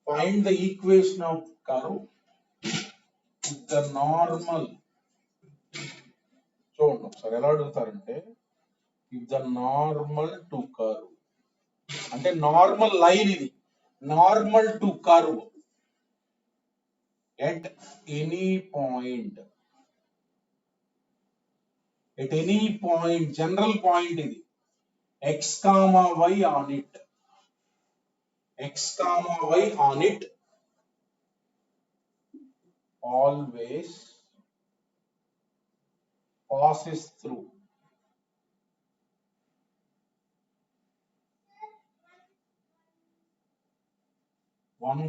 find the equation of curve with the normal. చూడండి ఒకసారి ఎలా అడుగుతారంటే if the normal to curve అంటే normal line ఇది normal to curve at any point general point ఇది x comma y on it always passes through 1,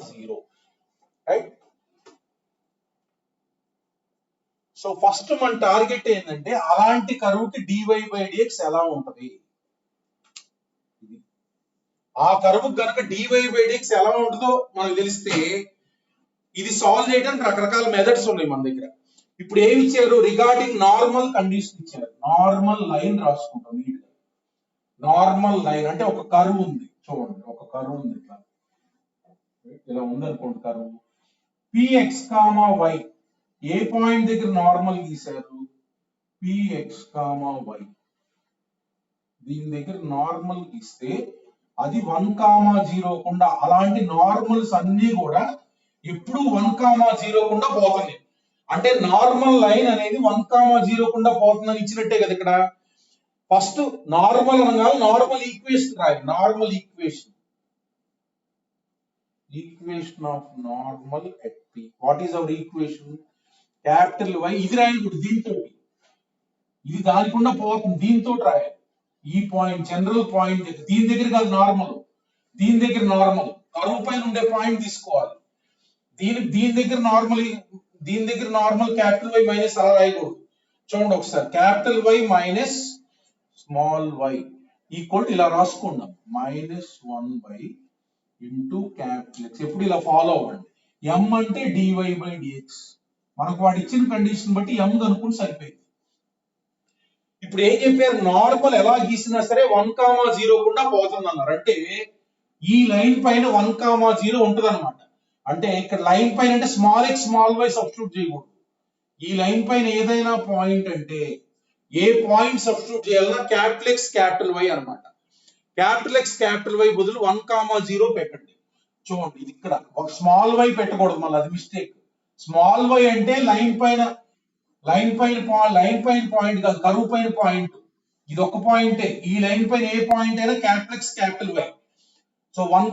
0, right? So first మన target ఏంటంటే అలాంటి curve కి dy by dx ఎలా ఉంటది, ఆ కర్వ్ కనుక dy by dx ఎలా ఉంటుందో మనకు తెలిస్తే ఇది సాల్వ్ చేయడానికి రకరకాల మెథడ్స్ ఉన్నాయి మన దగ్గర. ఇప్పుడు ఏమి ఇచ్చారు, రిగార్డింగ్ నార్మల్ కండిషన్ ఇచ్చారు. నార్మల్ లైన్ రాసుకుంటాం నీట్ గా. నార్మల్ లైన్ అంటే ఒక కర్వ్ ఉంది చూడండి, ఒక కర్వ్ ఉంది ఇట్లా ఇలా ఉంది అనుకోండి కర్వ్ px, y ఏ పాయింట్ దగ్గర నార్మల్ గీశారు px, y దీని దగ్గర నార్మల్ గీస్తే అది 1, 0 కుండా అలాంటి నార్మల్స్ అన్ని కూడా ఎప్పుడు 1, 0 కుండా పోతుంది. అంటే నార్మల్ లైన్ అనేది 1, 0 కుండా పోతుందని ఇచ్చినట్టే కదా ఇక్కడ. ఫస్ట్ నార్మల్ అనగా నార్మల్ ఈక్వేషన్ రాయాలి. Normal equation of normal at p. What is our equation? Capital Y. ఇది రాయకూడదు, దీంతో ఇది దానికుండా పోతుంది, దీంతో రాయాలి. ఈ పాయింట్ జనరల్ పాయింట్ దీని దగ్గర కాదు నార్మల్, దీని దగ్గర నార్మల్ కర్వ్ పైన ఉండే పాయింట్ తీసుకోవాలి. దీని దగ్గర నార్మల్ క్యాపిటల్ Y మైనస్ అలా రాయకూడదు. చూడండి ఒకసారి capital Y minus small y equal ఇలా రాసుకున్నాం -1 ఇంటూ క్యాపిటల్ X. ఎప్పుడు ఇలా ఫాలో అవ్వండి. m అంటే dy by dx. మనకు వాడు ఇచ్చిన కండిషన్ బట్టి m కనుక్కుంటే సరిపోయింది. ఇప్పుడు ఏం చెప్పారు, నార్మల్ ఎలా గీసినా సరే 1, 0 కుండా పోతుంది అన్నారు. అంటే ఈ లైన్ పైన 1, 0 ఉంటది అనమాట. అంటే ఇక్కడ లైన్ పైన అంటే small x small y substitute చేయకూడదు. ఈ లైన్ పైన ఏదైనా పాయింట్ అంటే ఏ పాయింట్ సబ్స్టిట్యూట్ చేయాలన్నా క్యాపిటల్ X క్యాపిటల్ Y అన్నమాట. క్యాపిటల్ X క్యాపిటల్ Y బదులు 1, 0 పెట్టండి. చూడండి ఇది ఇక్కడ ఒక స్మాల్ y పెట్టకూడదు, మళ్ళీ అది మిస్టేక్. స్మాల్ y అంటే లైన్ పైన పాయింట్ కాదు, కర్వ్ పైన పాయింట్. ఇది ఒక పాయింటే. ఈ లైన్ పైన ఏ పాయింట్ అయినా capital X capital Y. So 1,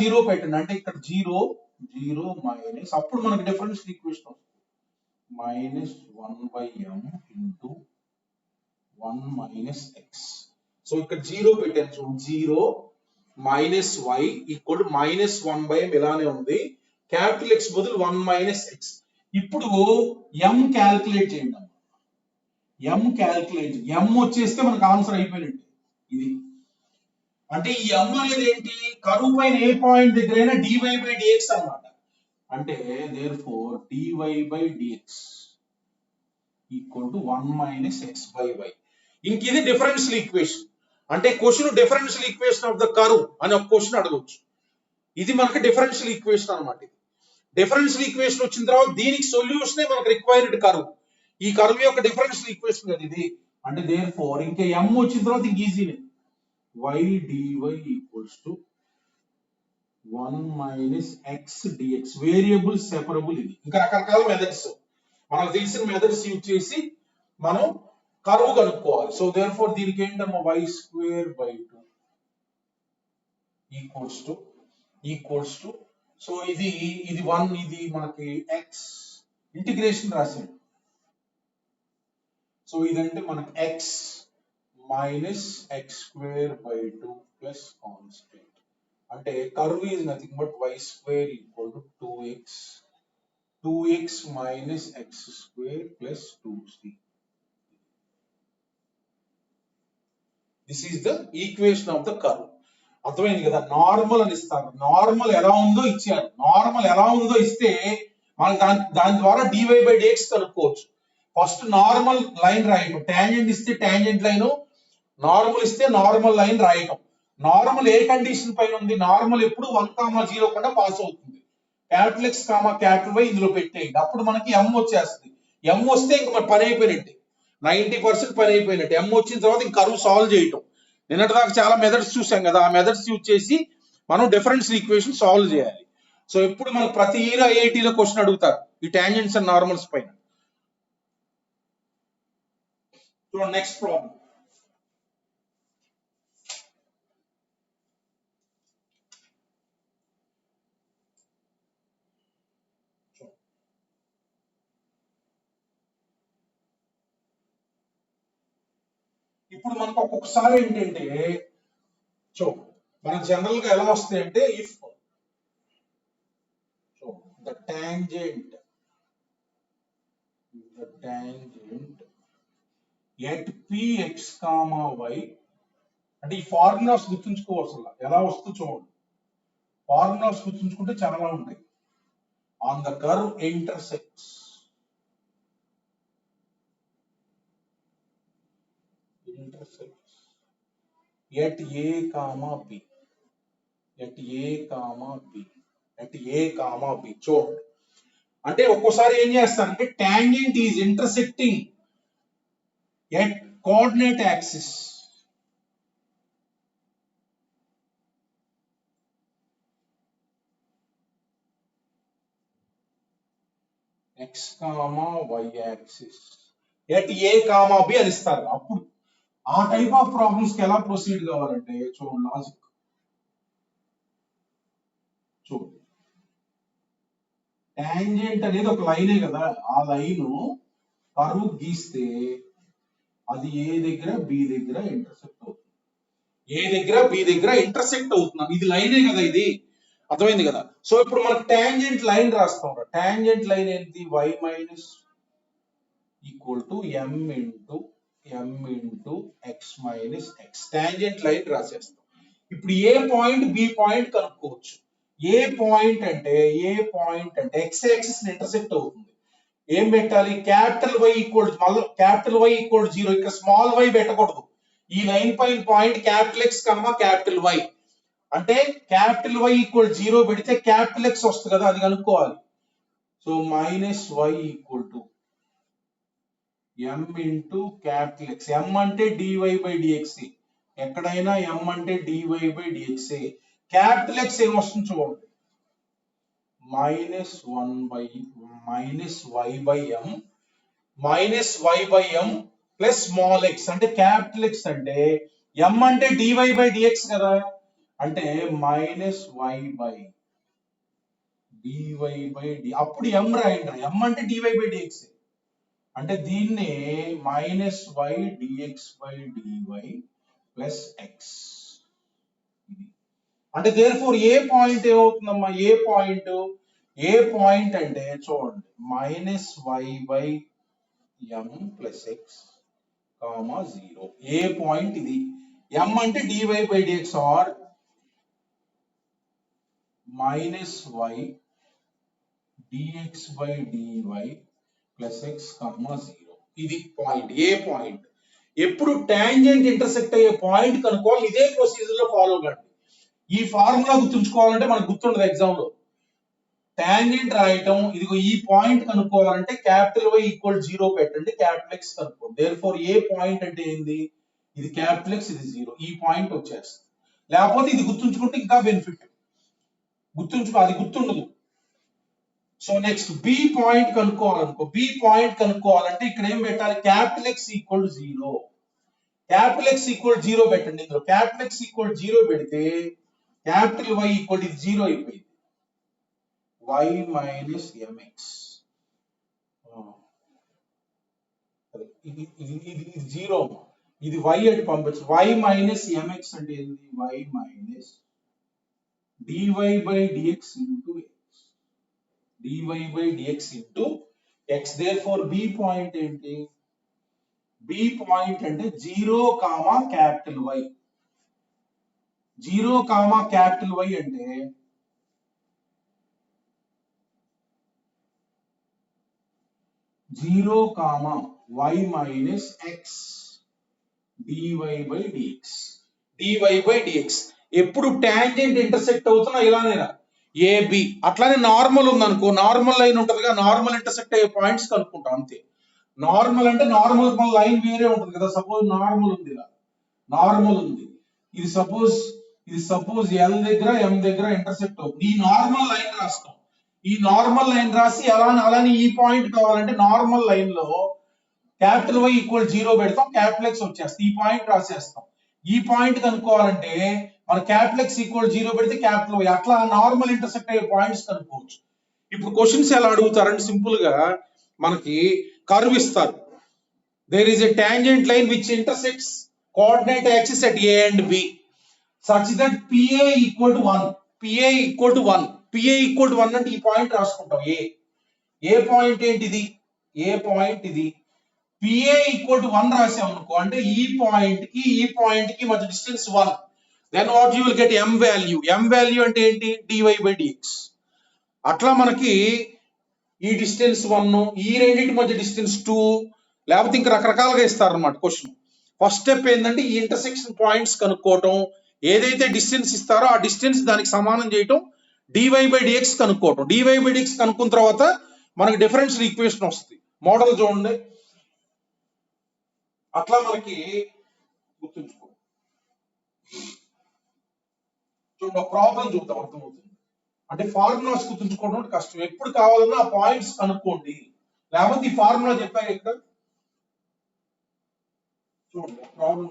0 పెట్టండి. అంటే ఇక్కడ 0, 0 మైనస్, అప్పుడు మనకు డిఫరెన్షియల్ ఈక్వేషన్ వస్తుంది. -1/m into 1 minus x. So ఇక్కడ 0 పెట్టాను చూడండి. 0 మైనస్ y ఈక్వల్ -1/m ఇలానే ఉంది. క్యాపిటల్ X బదులు 1 మైనస్ x. ఇప్పుడు m క్యాల్కులేట్ చేయండి. m వచ్చేస్తే మనకు ఆన్సర్ అయిపోయినట్టు. ఇది అంటే ఈ m అనేది ఏంటి, కర్వ్ పైన ఏ పాయింట్ దగ్గరైనా dy by dx అన్నమాట. అంటే therefore dy by dx equal to 1 minus x by y. ఇంక ఇది డిఫరెన్షియల్ ఈక్వేషన్. అంటే question differential equation of the curve అని ఒక క్వశ్చన్ అడగొచ్చు. ఇది మనకి డిఫరెన్షియల్ ఈక్వేషన్ అన్నమాట. ఇది డిఫరెన్షియల్ ఈక్వేషన్ వచ్చిన తర్వాత దీనికి సొల్యూషనే మనకు రిక్వైర్డ్ కర్వ్. ఈ కర్వ్ యొక్క డిఫరెన్షియల్ ఈక్వేషన్ కదా ఇది. అంటే therefore ఇంకా m వచ్చిన తర్వాత ఇంక ఈజీనే. y dy equals to 1 minus x dx. Variable separable. ఇది ఇంకా రకరకాల మెథడ్స్ మనకు తెలిసిన మెథడ్స్ యూజ్ చేసి మనం కర్వ్ కనుక్కోవాలి. సో therefore దీనికి ఏంటమ్మా y²/2 ఈక్వల్స్ టు సో ఇది 1, ఇది మనకి x ఇంటిగ్రేషన్ రాసాడు. సో ఇదంటే మనకి x minus x²/2 plus constant. అంటే curve is nothing but y² equal to 2x minus x² plus 2c. This is the equation of the curve. అర్థమైంది కదా. Normal అని ఇస్తారు. నార్మల్ ఎలా ఉందో ఇచ్చారు. నార్మల్ ఎలా ఉందో ఇస్తే మనం దాని ద్వారా dy by dx కనుక్కోవచ్చు. ఫస్ట్ నార్మల్ లైన్ రాయటం. టాంజెంట్ ఇస్తే టాంజెంట్ లైన్, నార్మల్ ఇస్తే నార్మల్ లైన్ రాయటం. నార్మల్ ఏ కండిషన్ పైన ఉంది? నార్మల్ ఎప్పుడు 1,0 కన్నా పాస్ అవుతుంది. Capital X comma capital Y ఇందులో పెట్టేయండి. అప్పుడు మనకి ఎం వచ్చేస్తుంది. ఎం వస్తే ఇంక మన పని అయిపోయినట్టే, 90% పని అయిపోయినట్టు. ఎం వచ్చిన తర్వాత ఇంక కరువు సాల్వ్ చేయటం. నిన్నటి దాకా చాలా మెథడ్స్ చూసాం కదా, ఆ మెథడ్స్ యూజ్ చేసి మనం డిఫరెన్షియల్ ఈక్వేషన్ సాల్వ్ చేయాలి. సో ఇప్పుడు మనకు ప్రతి ఇయర్ ఐఐటీలో క్వశ్చన్ అడుగుతారు ఈ టాంజెంట్స్ అండ్ నార్మల్స్ పైన. So next problem. ఇప్పుడు మనకు ఒక్కొక్కసారి ఏంటంటే సో మనకు జనరల్ గా ఎలా వస్తాయి అంటే, if the tangent at px comma y, అంటే ఈ ఫార్ములాస్ గుర్తుంచుకోవాల్సిన ఎలా వస్తూ చూడండి. ఫార్ములాస్ గుర్తుంచుకుంటే చాలా ఉంటాయి. On the curve intersects at a comma b, at a comma b, at a comma b. చూడండి, అంటే ఒక్కోసారి ఏం చేస్తారంటే tangent is intersecting at coordinate axis. x comma y axis at a comma b అని ఇస్తారు. అప్పుడు ఆ టైప్ ఆఫ్ ప్రాబ్లమ్స్ కి ఎలా ప్రొసీడ్ కావాలంటే చూడండి, లాజిక్ చూడండి. టాంజెంట్ అనేది ఒక లైనే కదా, ఆ లైన్ కర్వ్ గీస్తే అది ఏ దగ్గర బి దగ్గర ఇంటర్సెక్ట్ అవుతుంది. ఏ దగ్గర బి దగ్గర ఇంటర్సెక్ట్ అవుతున్నాం. ఇది లైనే కదా, ఇది అర్థమైంది కదా. సో ఇప్పుడు మనకు టాంజెంట్ లైన్ రాస్తాం. టాంజెంట్ లైన్ ఏంటి? y minus equal to m into x minus x. Tangent line రాసేస్తాం. ఇప్పుడు ఏ పాయింట్ బి పాయింట్ కనుక్కోవచ్చు. ఏ పాయింట్ అంటే x యాక్సిస్ ఇంటర్సెక్ట్ అవుతుంది. ఏం పెట్టాలి? క్యాపిటల్ Y ఈక్వల్ మళ్ళీ క్యాపిటల్ Y ఈక్వల్ 0. ఇక్కడ స్మాల్ y పెట్టకూడదు. ఈ లైన్ పైన point capital X comma capital Y, అంటే క్యాపిటల్ Y ఈక్వల్ 0 పెడితే క్యాపిటల్ X వస్తుంది కదా, అది కనుక్కోవాలి. So minus y equal to m into capital X. m అంటే dy బై dx, ఎక్కడైనా m అంటే dy by dx. Capital X ఏమొస్తుంది చూడండి, minus y by m plus small x, అంటే క్యాపిటల్ X అంటే m అంటే dy బై dx కదా, అంటే minus y by dy by d. అప్పుడు m రాయండి, m అంటే dy బై dx, అంటే దీన్ని minus y dx by dy plus x. అంటే దేర్ఫోర్ ఏ పాయింట్ ఏమవుతుందమ్మా? ఏ పాయింట్ అంటే చూడండి, minus y by m plus x comma 0. A point ఇది? m అంటే dy by dx or minus y dx by dy plus x comma 0. ఇది point, A point. ఎప్పుడు tangent intersect అయ్యే point కనుక్కోవాలి. ఇదే procedure లో ఫాలో కండి. ఈ ఫార్ములా గుర్తుంచుకోవాలంటే మనకు గుర్తుండదు ఎగ్జామ్ లో. టాంజెంట్ రాయటం, ఇదిగో ఈ పాయింట్ కనుక్కోవాలంటే క్యాపిటల్ Y ఈక్వల్ 0 పెట్టండి, క్యాపిటల్ X కనుక్కోండి. దేర్ఫోర్ ఏ పాయింట్ అంటే ఏంది? ఇది క్యాపిటల్ X, ఇది 0. ఈ పాయింట్ వచ్చేస్తుంది. లేకపోతే ఇది గుర్తుంచుకుంటే ఇంకా బెనిఫిట్. అది గుర్తుండదు. సో నెక్స్ట్ బి పాయింట్ కనుక్కోవాలనుకో. బి పాయింట్ కనుక్కోవాలంటే ఇక్కడ ఏం పెట్టాలి? Capital X equal 0. Capital X equal 0 పెట్టండి. ఇందులో క్యాపిటల్ X ఈక్వల్ 0 పెడితే క్యాపిటల్ Y ఈక్వల్ ఇది 0 అయిపోయింది. y మైనస్ mx, ఇది 0. ఇది y అటు పంపించు. y మైనస్ mx అంటే ఏంది? y minus dy by dx into x, dy by dx into x. Therefore B point ఏంటి? బి పాయింట్ అంటే 0 comma capital Y. 0 comma capital Y అంటే 0 comma y minus x dy by dx. dy/dx. ఎప్పుడు tangent intersect అవుతున్నా ఇలానేనా AB. అట్లానే normal ఉందనుకో, normal line ఉంటదిగా, normal intersect అయ్యే పాయింట్స్ కనుక్కుంటాం అంతే. నార్మల్ అంటే నార్మల్ మన లైన్ వేరే ఉంటుంది కదా. సపోజ్ నార్మల్ ఉంది, ఇలా నార్మల్ ఉంది, ఇది సపోజ్ ఎల్ దగ్గర ఎం దగ్గర ఇంటర్సెక్ట్ అవుతుంది. ఈ నార్మల్ లైన్ రాస్తాం. ఈ నార్మల్ లైన్ రాసి అలానే ఈ పాయింట్ కావాలంటే నార్మల్ లైన్ లో క్యాపిటల్ వై ఈక్వల్ 0 పెడతాం, క్యాపిటల్ ఎక్స్ వచ్చేస్తాం. ఈ పాయింట్ రాసేస్తాం. ఈ పాయింట్ కనుక్కోవాలంటే మన క్యాపిటల్ ఎక్స్ ఈక్వల్ 0 పెడితే క్యాపిటల్ వై. అట్లా నార్మల్ ఇంటర్సెక్ట్ అయ్యే పాయింట్స్ కనుక్కోవచ్చు. ఇప్పుడు క్వశ్చన్స్ ఎలా అడుగుతారంటే సింపుల్ గా మనకి కర్వ్ ఇస్తారు. There is a tangent line which intersects coordinate axis at A and B such that PA equal to 1. PA equal to 1. PA equal to 1 అంటే ఈ పాయింట్ రాసుకుంటాం. ఏ పాయింట్ ఏంటిది? ఏ పాయింట్ ఇది. PA equal to 1 రాసాం అనుకో, అంటే ఈ పాయింట్ కి మధ్య distance 1. Then what you will get m value. m value అంటే ఏంటి? dy/dx. అట్లా మనకి ఈ డిస్టెన్స్ 1, ఈ రెండింటి మధ్య డిస్టెన్స్ 2, లేకపోతే ఇంకా రకరకాలుగా ఇస్తారు అన్నమాట క్వశ్చన్. ఫస్ట్ స్టెప్ ఏంటంటే ఈ ఇంటర్సెక్షన్ పాయింట్స్ కనుక్కోవటం. ఏదైతే డిస్టెన్స్ ఇస్తారో ఆ డిస్టెన్స్ దానికి సమానం చేయటం, dy/dx కనుక్కోవటం. dy/dx కనుక్కున్న తర్వాత మనకి డిఫరెన్షియల్ ఈక్వేషన్ వస్తుంది. మోడల్ చూడండి. అట్లా మనకి గుర్తుంచుకో. చూడండి, ప్రాబ్లం చూద్దాం, అర్థమవుతుంది. అంటే ఫార్ములాస్ గుర్తుంచుకోవడం కష్టం. ఎప్పుడు కావాలన్నా ఆ పాయింట్స్ కనుక్కోండి, లేకపోతే ఈ ఫార్ములా చెప్పారు ఇక్కడ. చూడండి ప్రాబ్లం.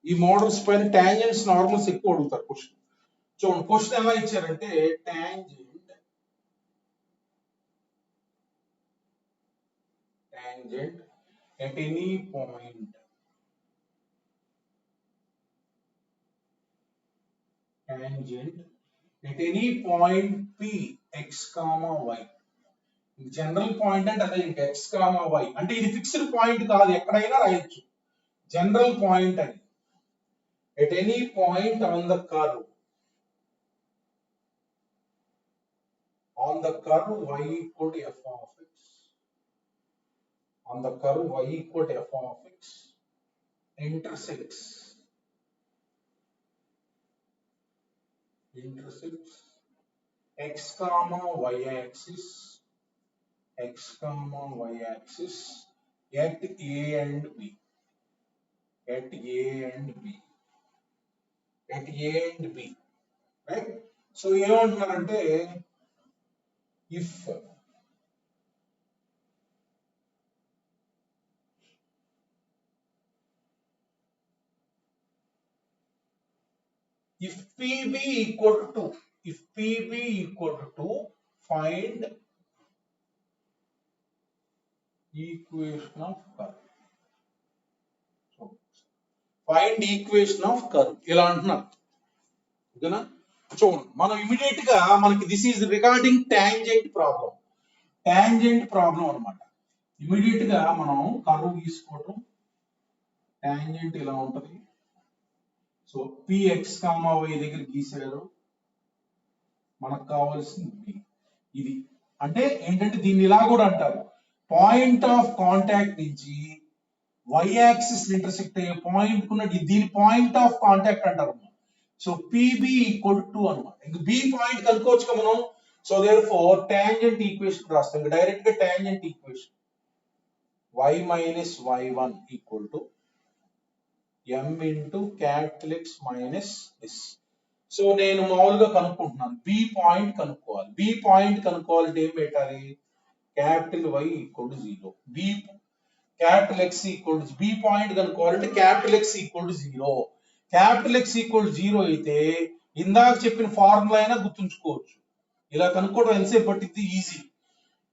ఈ మోడల్స్ పైన టాంజెంట్స్ నార్మల్స్ ఎక్కువ అడుగుతారు క్వశ్చన్. చూడండి క్వశ్చన్ ఎలా ఇచ్చారంటే tangent at any point P x, y. General point అంటే అదే, ఇంకా x, y అంటే ఇది ఫిక్స్డ్ పాయింట్ కాదు, ఎక్కడైనా రాయొచ్చు. జనరల్ పాయింట్ అని. at any point on the curve y equal to f of x, on the curve y equal to f of x intersects x comma y axis at A and B. Right? So ఏమంటున్నారంటే if PB equal to find equation of curve. Find equation of curve ఇలా అంటున్నారు. ఓకేనా? చూడండి, మనం immediate గా మనకి this is regarding tangent problem అన్నమాట. Immediate గా మనం కర్వ్ తీసుకోవటం, టాంజెంట్ ఇలా ఉంటది. సో px, y దగ్గర గీసారు, మనకు కావాల్సింది b. ఇది అంటే ఏంటంటే దీన్ని ఇలా కూడా అంటారు, పాయింట్ ఆఫ్ కాంటాక్ట్ నుంచి y యాక్సిస్ ఇంటర్సెక్ట్ అయ్యే పాయింట్ కున్నది, దీని పాయింట్ ఆఫ్ కాంటాక్ట్ అంటారు. సో PB ఈక్వల్ టు అన్నమాట. ఇంక B పాయింట్ కనుక్కోవచ్చు కదా మనం. సో దేర్ఫోర్ టాంజెంట్ ఈక్వేషన్ రాస్తాం. ఇంకా డైరెక్ట్ గా tangent equation y minus y1 equal to m into capital X minus S. So నేను మామూలుగా కనుక్కుంటున్నాను, B పాయింట్ కనుక్కోవాలి. B పాయింట్ కనుక్కోవాలంటే ఏం పెట్టాలి? Capital Y equal to 0, capital X equal to, B point కనుక్కోవాలంటే capital X equal to 0. Capital X equal to 0 అయితే ఇందాక చెప్పిన ఫార్ములా అయినా గుర్తుంచుకోవచ్చు. ఇలా కనుక్కోవడం ఎంతసేపు పట్టింది? ఈజీ.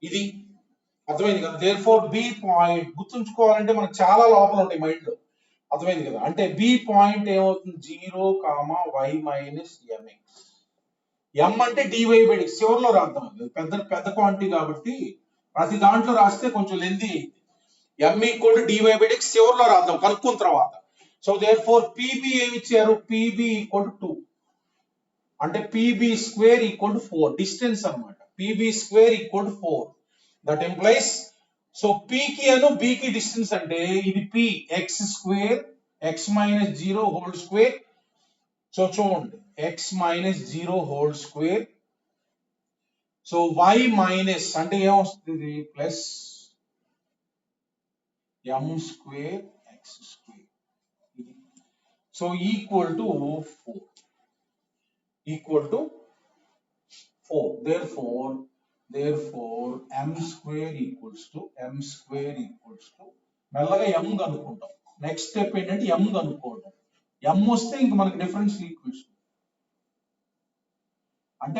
ఇది అర్థమైంది కదా. దేర్ఫోర్ B పాయింట్ గుర్తుంచుకోవాలంటే మనకు చాలా లోపల ఉంటాయి మైండ్ లో. అర్థమైంది కదా. అంటే B పాయింట్ ఏమవుతుంది? 0, y మైనస్ mx. m అంటే dy/dx. చివరిలో రాద్దాం, పెద్ద క్వాంటిటీ కాబట్టి ప్రతి దాంట్లో రాస్తే కొంచెం లెంతీ అయింది. m ఈక్వల్ టు dy/dx చివరిలో రాద్దాం కనుక్కున్న తర్వాత. సో దేర్ఫోర్ PB ఏమి ఇచ్చారు? PB ఈక్వల్ టు 2 అంటే PB square equal to 4 distance అన్నమాట. pb square equal to 4. That implies, so p కి అను b కి డిస్టెన్స్ అంటే ఇది p x square x minus 0 whole square. So చూడండి x minus 0 whole square. So y minus అంటే ఏమొస్తుంది plus m square x square. So equal to 4. equal to 4. Therefore m square equals to మెల్లగా m కనుక్కుంటాం. Next step ఏంటంటే m కనుక్కోవడం. m వస్తే ఇంక మనకి differential equation. అంటే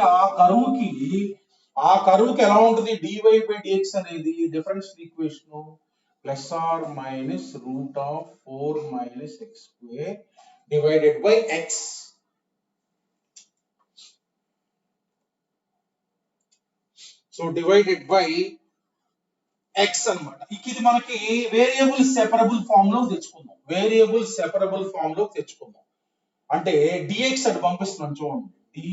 ఆ కరువుకి ఎలా ఉంటుంది dy by dx అనేది differential equation plus or minus root of 4 minus x square divided by x. So divided by x అన్నమాట. ఇది మనకి వేరియబుల్ సెపరబుల్ ఫామ్ లో తెచ్చుకుందాం. అంటే dx అని పంపిస్తున్నాం చూడండి. dy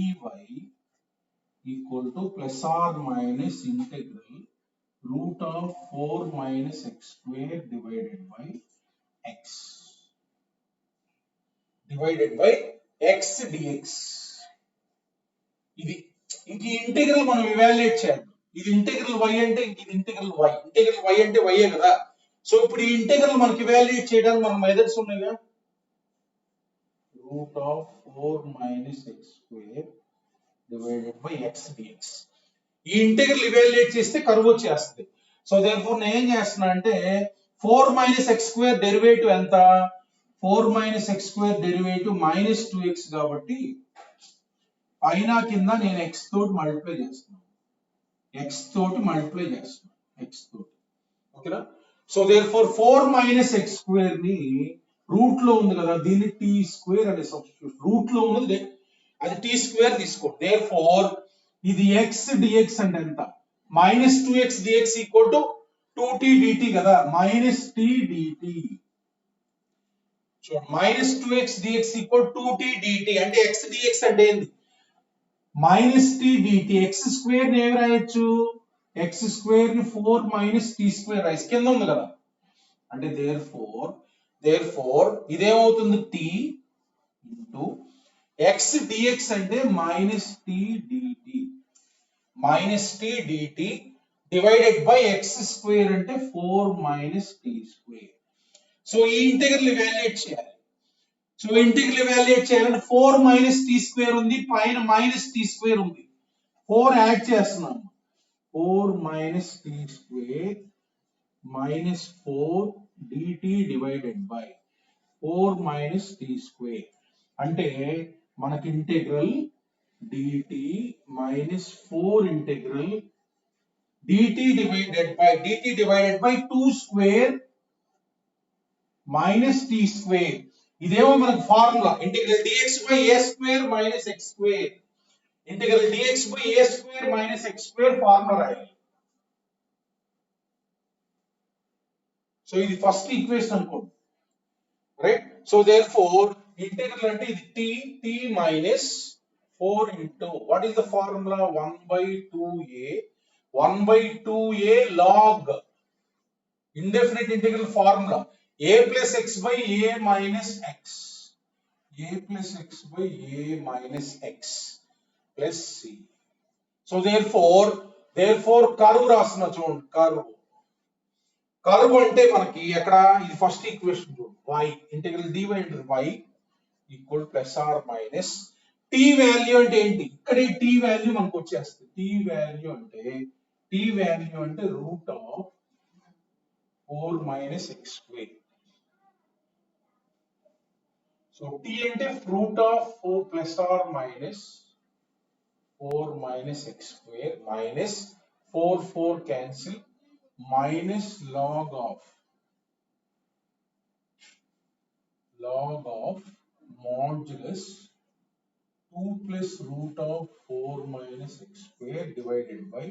equal to plus or minus integral root of 4 minus x square divided by x dx. ఇది ఇంక ఇంటెగ్రల్ మనం ఇవాల్యుయేట్ చేయాలి. ఇది ఇంటెగ్రల్ y అంటే ఇంక ఇది ఇంటెగ్రల్ y అంటే y కదా. సో ఇప్పుడు ఈ ఇంటెగ్రల్ మనకి ఇవాల్యుయేట్ చేయడానికి మన మెథడ్స్ ఉన్నాయిగా. Root of 4 minus x square divided by x dx. ఈ ఇంటెగ్రల్ ఇవాల్యుయేట్ చేస్తే కర్వ్ వచ్చేస్తుంది. సో దేర్ఫోర్ నేను ఏం చేస్తున్నా అంటే 4 మైనస్ ఎక్స్ స్క్వేర్ డెరివేటివ్ ఎంత? 4 minus x square derivative minus 2x కాబట్టి పైన కింద నేను x తోటి మల్టిప్లై చేస్తున్నాను. x తోటి ఓకేనా. So therefore 4 minus x square ని రూట్ లో ఉంది కదా, దీన్ని t స్క్వేర్ అనే సబ్స్టిట్యూట్, రూట్ లో ఉన్నది అది t స్క్వేర్ తీసుకోండి. దేర్ఫోర్ ఇది x dx అంటే ఎంత? Minus 2x dx equal to 2t dt కదా, minus t dt. So minus 2x dx equal 2t dt అంటే x dx అంటే ఏంది? Minus t dt. x square ని ఏమి రాయొచ్చు? x స్క్వేర్ ని 4 మైనస్ t స్క్వేర్ రాయొచ్చు, కింద ఉంది కదా. అంటే దేర్ఫోర్ ఇదేమవుతుంది? t ఇంటూ x dx అంటే minus t dt divided by x square అంటే 4 మైనస్ t స్క్వేర్. సో ఈ ఇంటిగ్రల్ ఇవాల్యుయేట్ చేయాలి. సో ఇంటిగ్రల్ ఇవాల్యుయేట్ చేయాలంటే 4 మైనస్ t స్క్వేర్ ఉంది, పైన మైనస్ t స్క్వేర్ ఉంది. 4 యాడ్ చేస్తున్నాము. 4 minus t square minus 4 dt divided by 4 minus t square అంటే మనకి integral dt minus 4 integral dt divided by 2 square minus t square. ఇదేమో మనకు formula integral dx by a square minus x square. Integral dx by a square minus x square formula రాయాలి. So ఇది first equation అనుకోండి, right. So therefore integral అంటే ఇది t minus 4 into what is the formula? 1/2a log indefinite integral formula a plus x by a minus x plus c. So therefore curve రాస్తున్నా చూడండి. Curve అంటే మనకి ఎక్కడ ఇది first equation చూడండి. y integral dy into y equal plus or minus t value అంటే ఏంటి? ఇక్కడ ఈ t వాల్యూ మనకు వచ్చేస్తుంది. t వాల్యూ అంటే root of 4 minus x square. So t అంటే root of 4 plus or minus 4 minus x square minus 4 cancel minus log of modulus 2 plus root of 4 minus x square divided by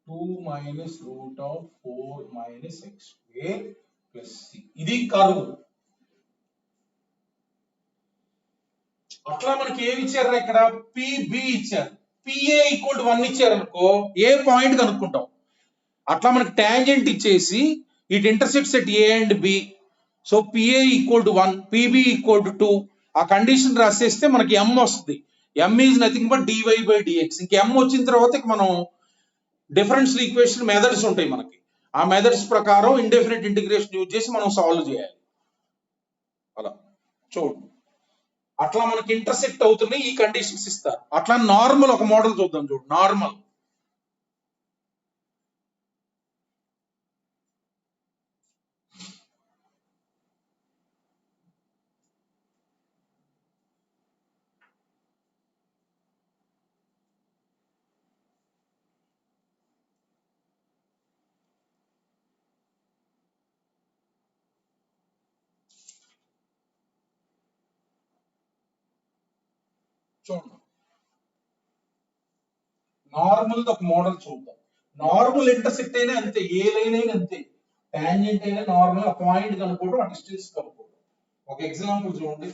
2 minus root of 4 minus x square plus c. ఇది curve. అట్లా మనకి ఏమి ఇచ్చారు? ఇక్కడ pb ఇచ్చారు. PA equal to 1 ఇచ్చారనుకో A point కనుక్కుంటాం. అట్లా మనకి టాంజెంట్ ఇచ్చేసి it intersects at A and B. So PA equal to 1, PB equal to 2. ఆ కండిషన్ రాసేస్తే మనకి ఎం వస్తుంది. M is nothing but dy by dx. ఇంక ఎం వచ్చిన తర్వాత మనం డిఫరెన్షియల్ ఈక్వేషన్ మెథడ్స్ ఉంటాయి మనకి. ఆ మెథడ్స్ ప్రకారం ఇండెఫినెట్ ఇంటిగ్రేషన్ యూజ్ చేసి మనం సాల్వ్ చేయాలి. అలా చూడండి, అట్లా మనకి ఇంటర్సెక్ట్ అవుతున్నాయి, ఈ కండిషన్స్ ఇస్తారు. అట్లా నార్మల్ ఒక మోడల్ చూద్దాం. చూడు, నార్మల్ చూడండి, నార్మల్ ఒక మోడల్ చూద్దాం. నార్మల్ ఇంటర్సెక్ట్ అయినా అంతే, ఏ లైన్ అయినా అంతే, టాంజెంట్ అయినా నార్మల్ ఆ పాయింట్ కనుక్కోవడం, ఆ డిస్టెన్స్ కనుక్కోవడం. ఒక ఎగ్జాంపుల్ చూడండి,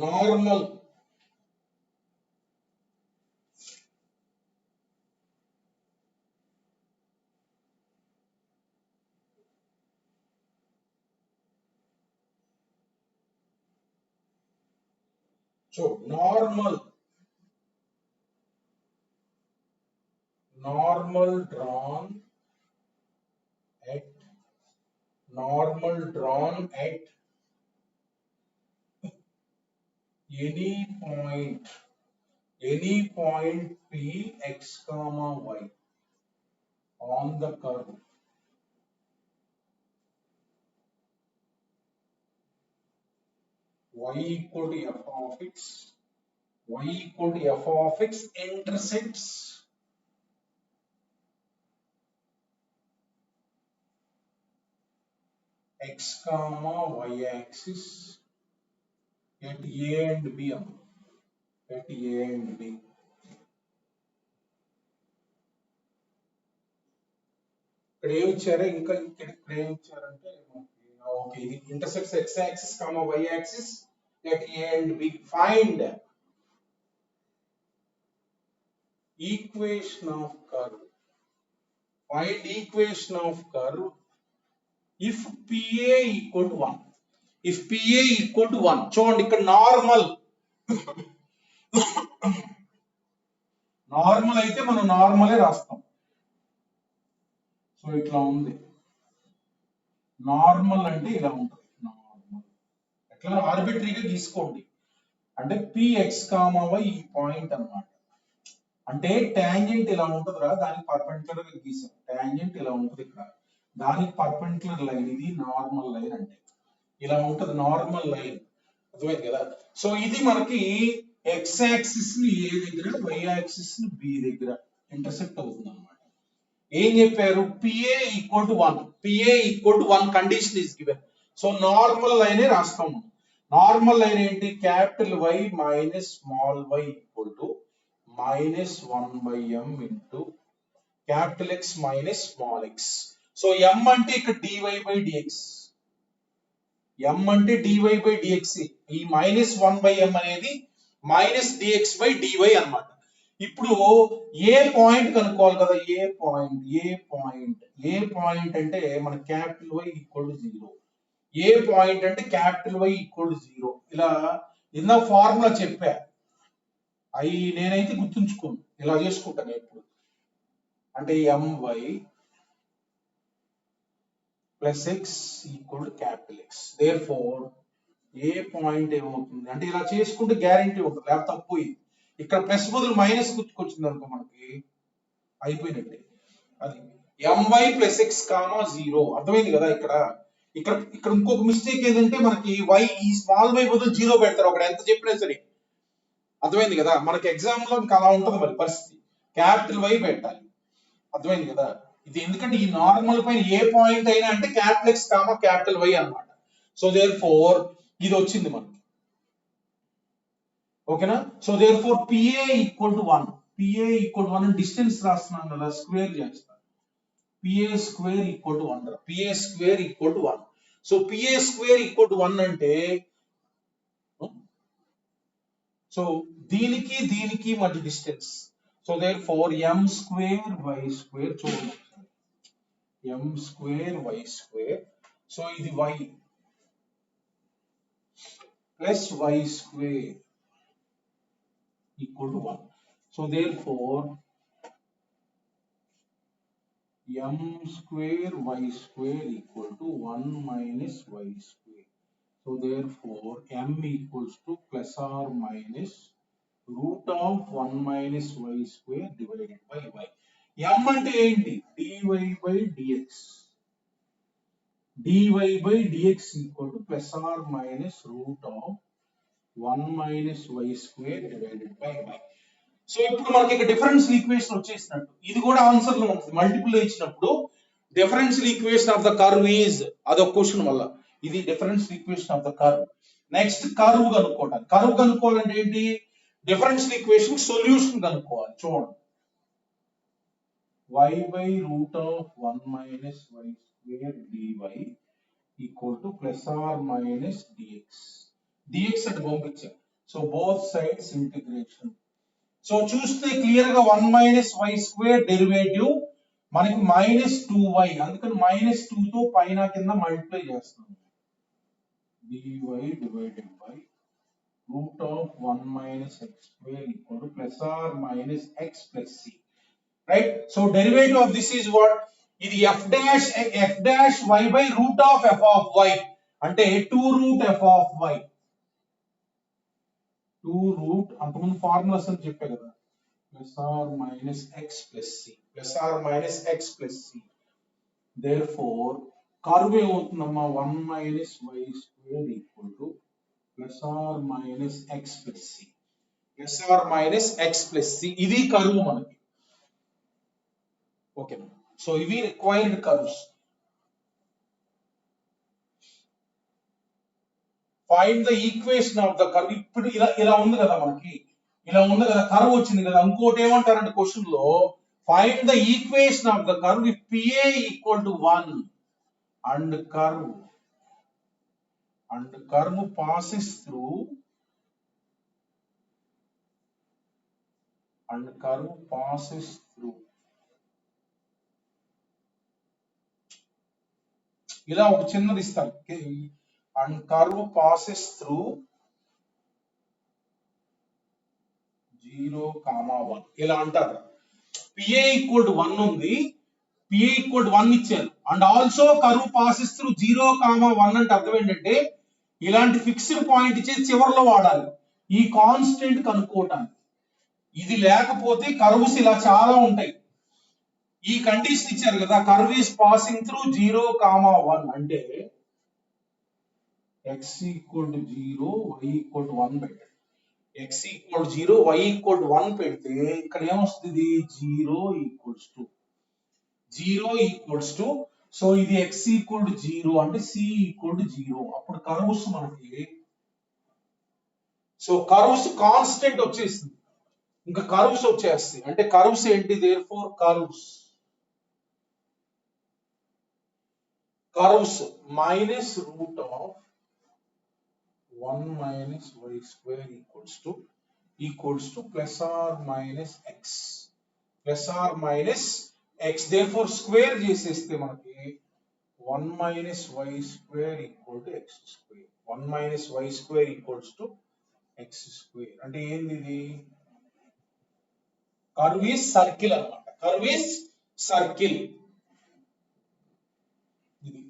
normal normal drawn at any point p x comma y on the curve y equal to f of x intersects x comma y axis at a and b. At a and b. ఇక్కడ ఏమి ఇచ్చారు, ఇంకా ఇక్కడ ఏమి ఇచ్చారంటే okay, ఇది intersects x axis comma y axis at a and b. Find equation of curve. Find equation of curve if PA equal to 1. If PA equal to 1. చూడండి, ఇక్కడ నార్మల్ అయితే మనం నార్మలే రాస్తాం. సో ఇట్లా ఉంది, నార్మల్ అంటే ఇలా ఉంటుంది. నార్మల్ ఎట్లా ఆర్బిటరీగా తీసుకోండి, అంటే పిఎక్స్ కామా వై ఈ పాయింట్ అన్నమాట. అంటే టాంజెంట్ ఇలా ఉంటుందిరా, దానికి పర్పెండిక్యులర్ గా గీసాం. టాంజెంట్ ఇలా ఉంటుంది ఇక్కడ, దానికి పర్పెండిక్యులర్ లైన్, ఇది నార్మల్ లైన్. అంటే ఇలా ఉంటది నార్మల్ లైన్, అర్థమైంది కదా. సో ఇది మనకి ఎక్స్ యాక్సిస్ ని ఏ దగ్గర, వై యాక్సిస్ ని బి దగ్గర ఇంటర్సెక్ట్ అవుతుంది అనమాట. ఏం చెప్పారు, PA equal to 1. PA equal to 1 condition is given. So normal లైనే రాస్తాము. నార్మల్ లైన్ ఏంటి, capital Y minus small y equal to -1/m into capital X minus small x. So m అంటే ఇక్కడ dy బై dx, m అంటే dy by dx. ఈ -1/m అనేది minus dx by dy అన్నమాట. ఇప్పుడు ఏ పాయింట్ కనుక్కోవాలి కదా, ఏ పాయింట్ అంటే మన capital Y equal to 0. A point అంటే క్యాపిటల్ వై ఈక్వల్ టు 0. ఇలా ఇందా ఫార్ములా చెప్పా, అవి నేనైతే గుర్తుంచుకోను, ఇలా చేసుకుంటాను ఎప్పుడు. అంటే my plus x equal to capital x. Therefore A point ఏమవుతుంది అంటే ఇలా చేసుకుంటే గ్యారంటీ ఉంటుంది, లేకపోతే తప్పు. ఇక్కడ ప్లస్ బదులు మైనస్ గుర్తుకొచ్చింది అనుకో, మనకి అయిపోయినట్టే. అది my ప్లస్ ఎక్స్ కామా 0. అర్థమైంది కదా. ఇక్కడ ఇంకొక మిస్టేక్ ఏంటంటే మనకి y ఈ స్మాల్ y బదులు 0 పెడతారు ఒకటి, ఎంత చెప్పినా సరే. అర్థమైంది కదా, మనకి ఎగ్జామ్ లో అలా ఉంటుంది మరి పరిస్థితి, క్యాపిటల్ వై పెట్టాలి. అర్థమైంది కదా. ఇది ఎందుకంటే ఈ నార్మల్ పైన ఏ పాయింట్ అయినా అంటే capital X comma capital Y అన్నమాట. సో దేర్ ఫోర్ ఇది వచ్చింది మనకి, ఓకేనా. So therefore PA equal to 1. PA equal to 1 distance రాస్తున్నాం కదా, స్క్వేర్ చేస్తాం. PA square equal to 1. PA square equal to 1. So PA square equal to 1 అంటే so దీనికి మధ్య distance. So therefore m square y square చూడండి, m square y square. So ఇది y plus y square equal to 1. So therefore m square y square equal to 1 minus y square. So therefore m equals to plus or minus root of 1 minus y square divided by y. m అంటే ఏంటి? dy by dx. dy by dx equal to plus or minus root of 1 minus y square divided by y. So ఇప్పుడు మనకి ఇక్కడ differential equation వచ్చేసినట్టు. ఇది కూడా answer లో ఉంటుంది. Multiple ఇచ్చినప్పుడు differential equation of the curve is అదొక క్వశ్చన్ వల్ల. ఇది differential equation of the curve. Next curve కనుక్కోవడానికి. కర్వ్ కనుక్కోవాలంటే ఏంటి? డిఫరెన్షియల్ ఈక్వేషన్ సొల్యూషన్ కనుక్కోవాలి. చూడండి, y by root of 1 minus y square dy equal to plus or minus dx. dx అటు పంపించాం. So both sides integration. So చూస్తే clear గా 1 minus y square derivative మనకి -2y, అందుకని -2 తో పైన కింద మల్టిప్లై చేస్తాం. dy divided by root of 1 minus x square equal to plus or minus x plus c. Right? So derivative of this is what? ఇది f dash y by root of f of y అంటే 2 root f of y. 2 root అంతకుముందు formulas అని చెప్పే కదా, plus or minus x plus c, plus or minus x plus c. therefore curve ఏమవుతుందమ్మా? 1 minus y square equal to plus or minus x plus c, plus or minus x plus c. ఇది curve మనకి. Okay, so ఇవి required curves. Find the equation of the curve. ఇప్పుడు ఇలా ఉంది కదా మనకి, ఇలా ఉంది కదా, కర్వ్ వచ్చింది కదా. ఇంకోటి ఏమంటారంటే క్వశ్చన్ లో find the equation of the curve if PA equal to 1 and curve passes through ఇలా ఒక చిన్నది ఇస్తారు. అండ్ కర్వ్ passes through 0, 1 ఇలా అంటారు. PA ఈక్వల్ టు 1 ఉంది, PA ఈక్వల్ టు 1 ఇచ్చారు. And also curve passes through 0, 1 అంటే అర్థం ఏంటంటే ఇలాంటి ఫిక్స్డ్ పాయింట్ ఇచ్చేసి చివరిలో వాడాలి ఈ కాన్స్టెంట్ కనుక్కోవటానికి. ఇది లేకపోతే కర్వ్స్ ఇలా చాలా ఉంటాయి. ఈ కండిషన్ ఇచ్చారు కదా, కర్వ్ ఈస్ పాసింగ్ త్రూ 0, 1 అంటే x equal to 0, y equal to 1 పెట్టండి. x ఈక్వల్ 0, y ఈక్వల్ 1 పెడితే ఇక్కడ ఏమొస్తుంది? 0 ఈక్వల్స్ టు సో ఇది x ఈక్వల్ 0 అంటే c ఈక్వల్ 0. అప్పుడు కర్వ్స్ మనకి, సో కర్వ్స్ కాన్స్టెంట్ వచ్చేసింది, ఇంకా కర్వ్స్ వచ్చేస్తాయి. అంటే కర్వ్స్ ఏంటి? therefore curves minus root of 1 minus y square equals to plus or minus x. therefore square చేసేస్తే మనకి 1 minus y square equal to x square. 1 minus y square equals to x square. అంటే ఏంది ఇది? Curve is circle అన్నమాట. Curve is circle. ఇది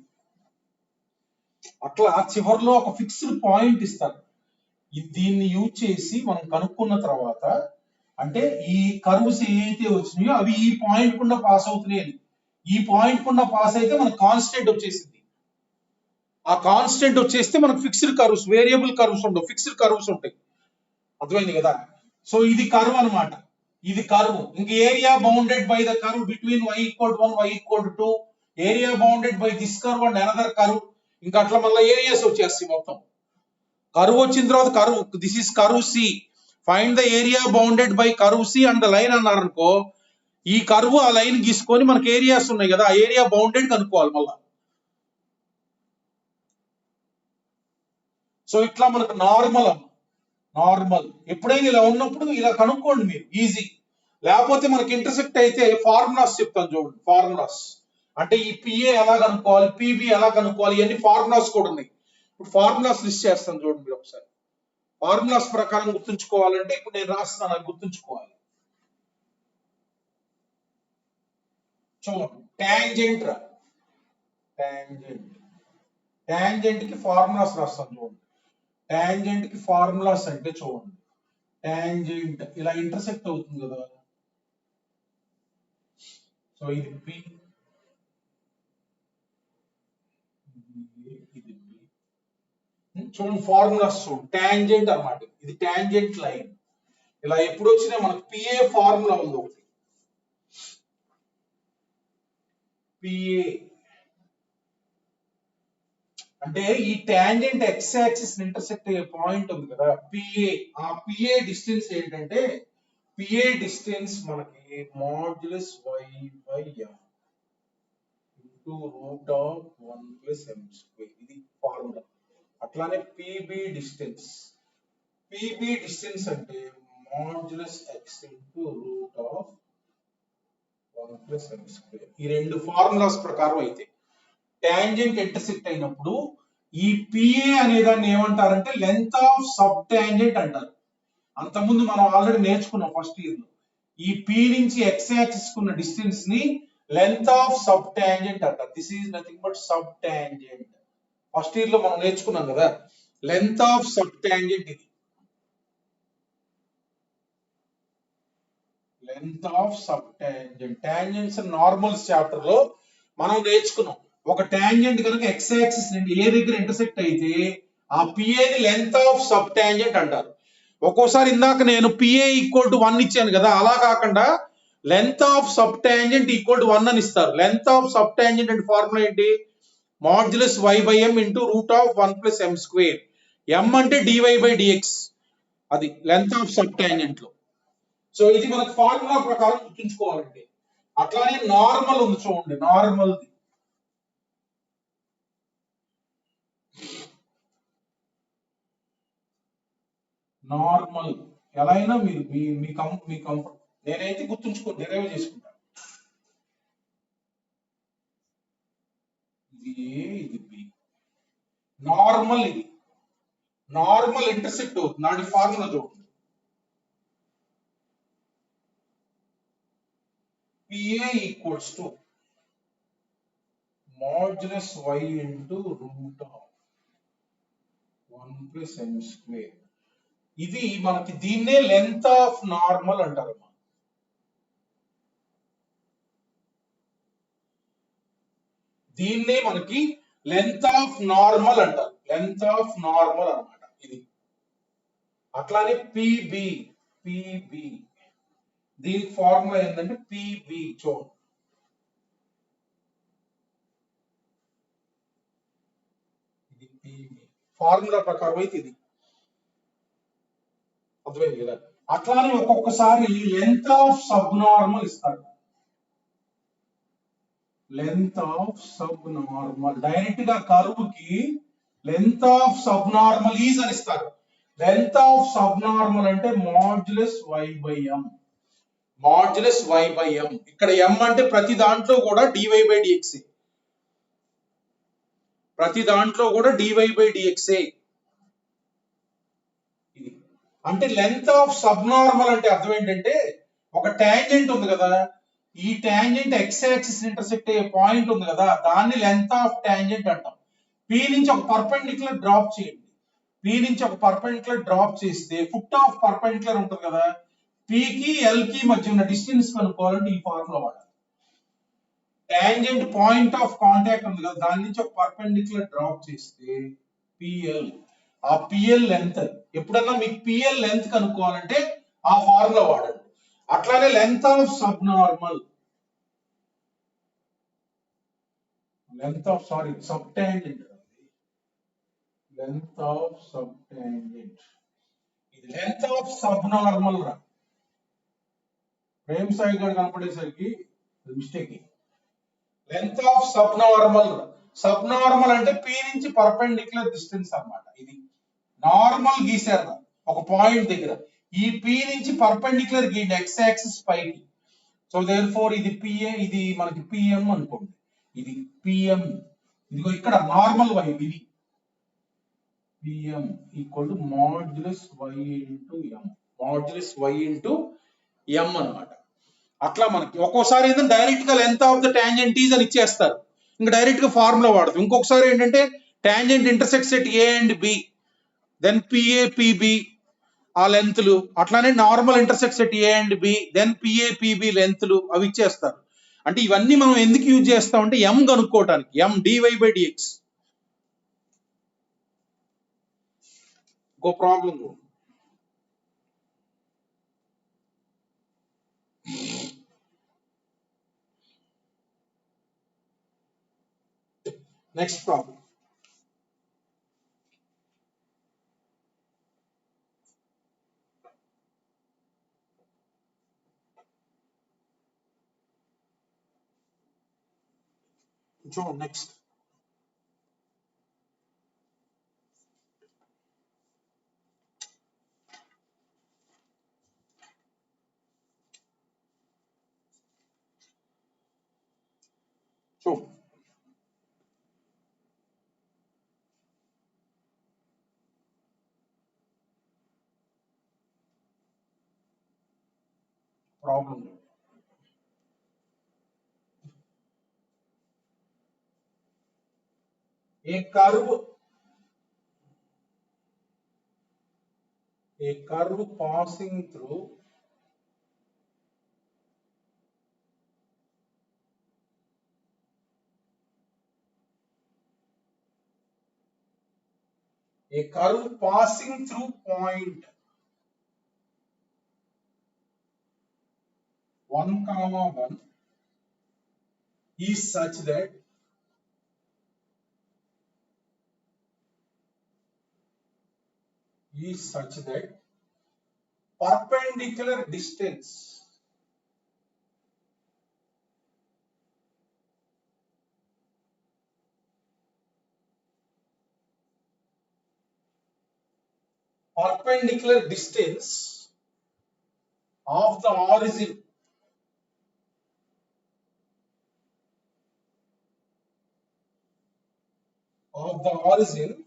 అట్లా చివర్లో ఒక ఫిక్స్డ్ పాయింట్ ఇస్తారు. దీన్ని యూజ్ చేసి మనం కనుక్కున్న తర్వాత అంటే ఈ కర్వ్స్ ఏవైతే వచ్చినాయో అవి ఈ పాయింట్ గుండా పాస్ అవుతున్నాయి. ఈ పాయింట్ గుండా పాస్ అయితే మనకు కాన్స్టెంట్ వచ్చేసింది. ఆ కాన్స్టెంట్ వచ్చేస్తే మనకు ఫిక్స్డ్ కర్వ్స్, వేరియబుల్ కర్వ్స్ ఉండవు, ఫిక్స్డ్ కర్వ్స్ ఉంటాయి. అర్థమైంది కదా? సో ఇది కర్వ్ అన్నమాట. ఇది కర్వ్. ఇంక area bounded by the curve between y equal 1, y equal 2, area bounded by this curve and another curve. ఇంకా అట్లా మళ్ళీ ఏరియాస్ వచ్చేస్తాయి మొత్తం. కర్వ్ వచ్చిన తర్వాత curve, this is curve C, find the area bounded by curve C and the line అన్నారు అనుకో, ఈ కర్వ్ ఆ లైన్ గీసుకొని మనకి ఏరియాస్ ఉన్నాయి కదా, ఆ ఏరియా బౌండెడ్ కనుక్కోవాలి మళ్ళా. సో ఇట్లా మనకు నార్మల్ నార్మల్. ఎప్పుడైనా ఇలా ఉన్నప్పుడు ఇలా కనుక్కోండి మీరు ఈజీ. లేకపోతే మనకి ఇంటర్సెక్ట్ అయితే ఫార్ములాస్ చెప్తాను చూడండి. ఫార్ములాస్ అంటే ఈ పిఏ ఎలా కనుక్కోవాలి, పిబి ఎలా కనుక్కోవాలి, ఇవన్నీ ఫార్ములాస్ కూడా ఉన్నాయి. ఇప్పుడు ఫార్ములాస్ లిస్ట్ చేస్తాను చూడండి మీరు ఒకసారి. ఫార్ములాస్ ప్రకారం గుర్తుంచుకోవాలంటే ఇప్పుడు నేను రాస్తున్నాను, అది గుర్తుంచుకోవాలి. చూడండి, టాంజెంట్ రా, టాంజెంట్. టాంజెంట్ కి ఫార్ములాస్ రాస్తాను చూడండి. టాంజెంట్ కి ఫార్ములాస్ అంటే చూడండి, టాంజెంట్ ఇలా ఇంటర్సెక్ట్ అవుతుంది కదా. సో ఇది పి, ఇది పి. చూడండి ఫార్ములాస్ చూడండి, టాంజెంట్ అన్నమాట. ఇది టాంజెంట్ లైన్. ఇలా ఎప్పుడు వచ్చినా మనకు పిఏ ఫార్ములా ఉంది ఒకటి. పిఏ అంటే ఈ టాంజెంట్ ఎక్స్ యాక్సిస్ ఇంటర్సెక్ట్ అయ్యే పాయింట్ ఉంది కదా పిఏ. ఆ పిఏ డిస్టెన్స్ ఏంటంటే, పిఏ డిస్టెన్స్ మనకి modulus y by m into root of 1 plus m square. ఇది ఫార్ములా. అట్లానే పిబి డిస్టెన్స్, పిబి డిస్టెన్స్ అంటే modulus x into root of 1 plus m square. ఈ రెండు ఫార్ములాస్ ప్రకారం అయితే టాంజెంట్ ఇంటర్సెక్ట్ అయినప్పుడు ఈ పిఏ అనే దాన్ని ఏమంటారంటే లెంత్ ఆఫ్ సబ్ టాంజెంట్ అంటారు. అంతకుముందు మనం ఆల్రెడీ నేర్చుకున్నాం ఫస్ట్ ఇయర్ లో. ఈ పి నుంచి ఎక్స్ యాక్సిస్ కున్న డిస్టెన్స్ ని లెంత్ ఆఫ్ సబ్ టాంజెంట్ అంటారు. This is nothing but sub tangent. First year లో మనం నేర్చుకున్నాం కదా లెంత్ ఆఫ్ సబ్ టాంజెంట్. ఇది length of sub tangent. Tangents normals chapter లో మనం నేర్చుకున్నాం. ఒక టాంజెంట్ కనుక ఎక్స్ యాక్సిస్ నుండి ఏ దగ్గర ఇంటర్సెక్ట్ అయితే ఆ పిఏ ని లెంత్ ఆఫ్ సబ్ టాంజెంట్ అంటారు. ఒక్కోసారి ఇందాక నేను పిఏ ఈక్వల్ టు 1 ఇచ్చాను కదా, అలా కాకుండా length of sub tangent equal to 1 అని ఇస్తారు. లెంత్ ఆఫ్ సబ్ టాంజెంట్ అంటే ఫార్ములా ఏంటి, modulus y by m into root of 1 plus m square. M అంటే డివై బై డిఎక్స్, అది లెంత్ ఆఫ్ సబ్ టాంజెంట్ లో. సో ఇది మనకు ఫార్ములా ప్రకారం గుర్తుంచుకోవాలండి. అట్లానే నార్మల్ ఉంది చూడండి, నార్మల్. నార్మల్ ఎలా అయినా మీరు మీ కంఫర్ట్, నేనైతే గుర్తుంచుకో డెరైవ్ చేసుకుంటాను. ఇది ఏ, ఇది బి. నార్మల్, ఇది నార్మల్ ఇంటర్సెక్ట్ అవుతుంది. నాటి ఫార్ములా చూడండి, PA equals to modulus y into root of 1 plus m square. ఇది మనకి దీన్నే లెంత్ ఆఫ్ నార్మల్ అంటారు. దీన్నే మనకి లెంత్ ఆఫ్ నార్మల్ అంటారు, లెంత్ ఆఫ్ నార్మల్ అన్నమాట ఇది. అట్లానే పిబి, పిబి దీనికి ఫార్ములా ఏంటంటే పిబి చూడండి, ఇది పిబి ఫార్ములా ప్రకారం అయితే ఇది అర్థమైంది కదా. అట్లానే ఒక్కొక్కసారి లెంత్ ఆఫ్ సబ్ నార్మల్ ఇస్తారు. Length of subnormal direct గా కర్వ్ కి length of subnormal is అని ఇస్తారు. లెంత్ ఆఫ్ సబ్ నార్మల్ అంటే modulus y by m, modulus y by m. ఇక్కడ ఎం అంటే ప్రతి దాంట్లో కూడా డివై బై డిఎక్స్, ప్రతి దాంట్లో కూడా డివై బై డిఎక్స్. ఇది అంటే లెంత్ ఆఫ్ సబ్ నార్మల్ అంటే అర్థం ఏంటంటే, ఒక టాంజెంట్ ఉంది కదా, ఈ టాంజెంట్ ఎక్స్ యాక్సిస్ ఇంటర్సెక్ట్ అయ్యే పాయింట్ ఉంది కదా, దాన్ని లెంత్ ఆఫ్ టాంజెంట్ అంటాం. పి నుంచి ఒక పర్పెండిక్యులర్ డ్రాప్ చేయండి. పి నుంచి ఒక పర్పెండిక్యులర్ డ్రాప్ చేస్తే ఫుట్ ఆఫ్ పర్పెండిక్యులర్ ఉంటుంది కదా, పి కి ఎల్ కి మధ్య ఉన్న డిస్టెన్స్ కనుక్కోవాలంటే ఈ ఫార్ములా వాడాలి. టాంజెంట్ పాయింట్ ఆఫ్ కాంటాక్ట్ ఉంది కదా, దాని నుంచి ఒక పర్పెండిక్యులర్ డ్రాప్ చేస్తే పిఎల్, ఆ పిఎల్ లెంత్. ఎప్పుడన్నా మీకు పిఎల్ లెంత్ కనుక్కోవాలంటే ఆ ఫార్ములా వాడండి. అట్లానే length of subnormal, length of sorry subtangent, length of sub tangent. ఇది లెంత్ ఆఫ్ సబ్ నార్మల్ రా. ప్రేమ్ సాయి గారు కనపడేసరికి mistake. Length of subnormal, subnormal అంటే పి నుంచి పర్పెండిక్యులర్ డిస్టెన్స్ అన్నమాట. ఇది నార్మల్ గీసారు, ఒక పాయింట్ దగ్గర ఈ P నుంచి పర్పెండిక్యులర్ గీయండి x యాక్సిస్ పైకి. సో దేర్ ఫోర్ ఇది PA, ఇది మనకి PM అనుకోండి, ఇది PM, ఇదిగో ఇక్కడ నార్మల్ వైపు ఇది PM equal to modulus y into m, modulus y into m అన్నమాట. అట్లా మనకి ఒక్కోసారి ఏంటంటే డైరెక్ట్ గా length of the tangent is అని ఇచ్చేస్తారు, ఇంకా డైరెక్ట్ గా ఫార్ములా వాడతాం. ఇంకొకసారి ఏంటంటే tangent intersects at A and B, then PA PB ఆ లెంత్లు, అట్లానే normal intersects at A and B, then PA PB లెంత్లు అవి ఇచ్చేస్తారు. అంటే ఇవన్నీ మనం ఎందుకు యూజ్ చేస్తామంటే m కనుక్కోవటానికి, m dy/dx. ఇంకో ప్రాబ్లం నెక్స్ట్ ప్రాబ్లం. చూడండి నెక్స్ట్. చూడండి problem. A curve passing through point 1, 1 is such that perpendicular distance of the origin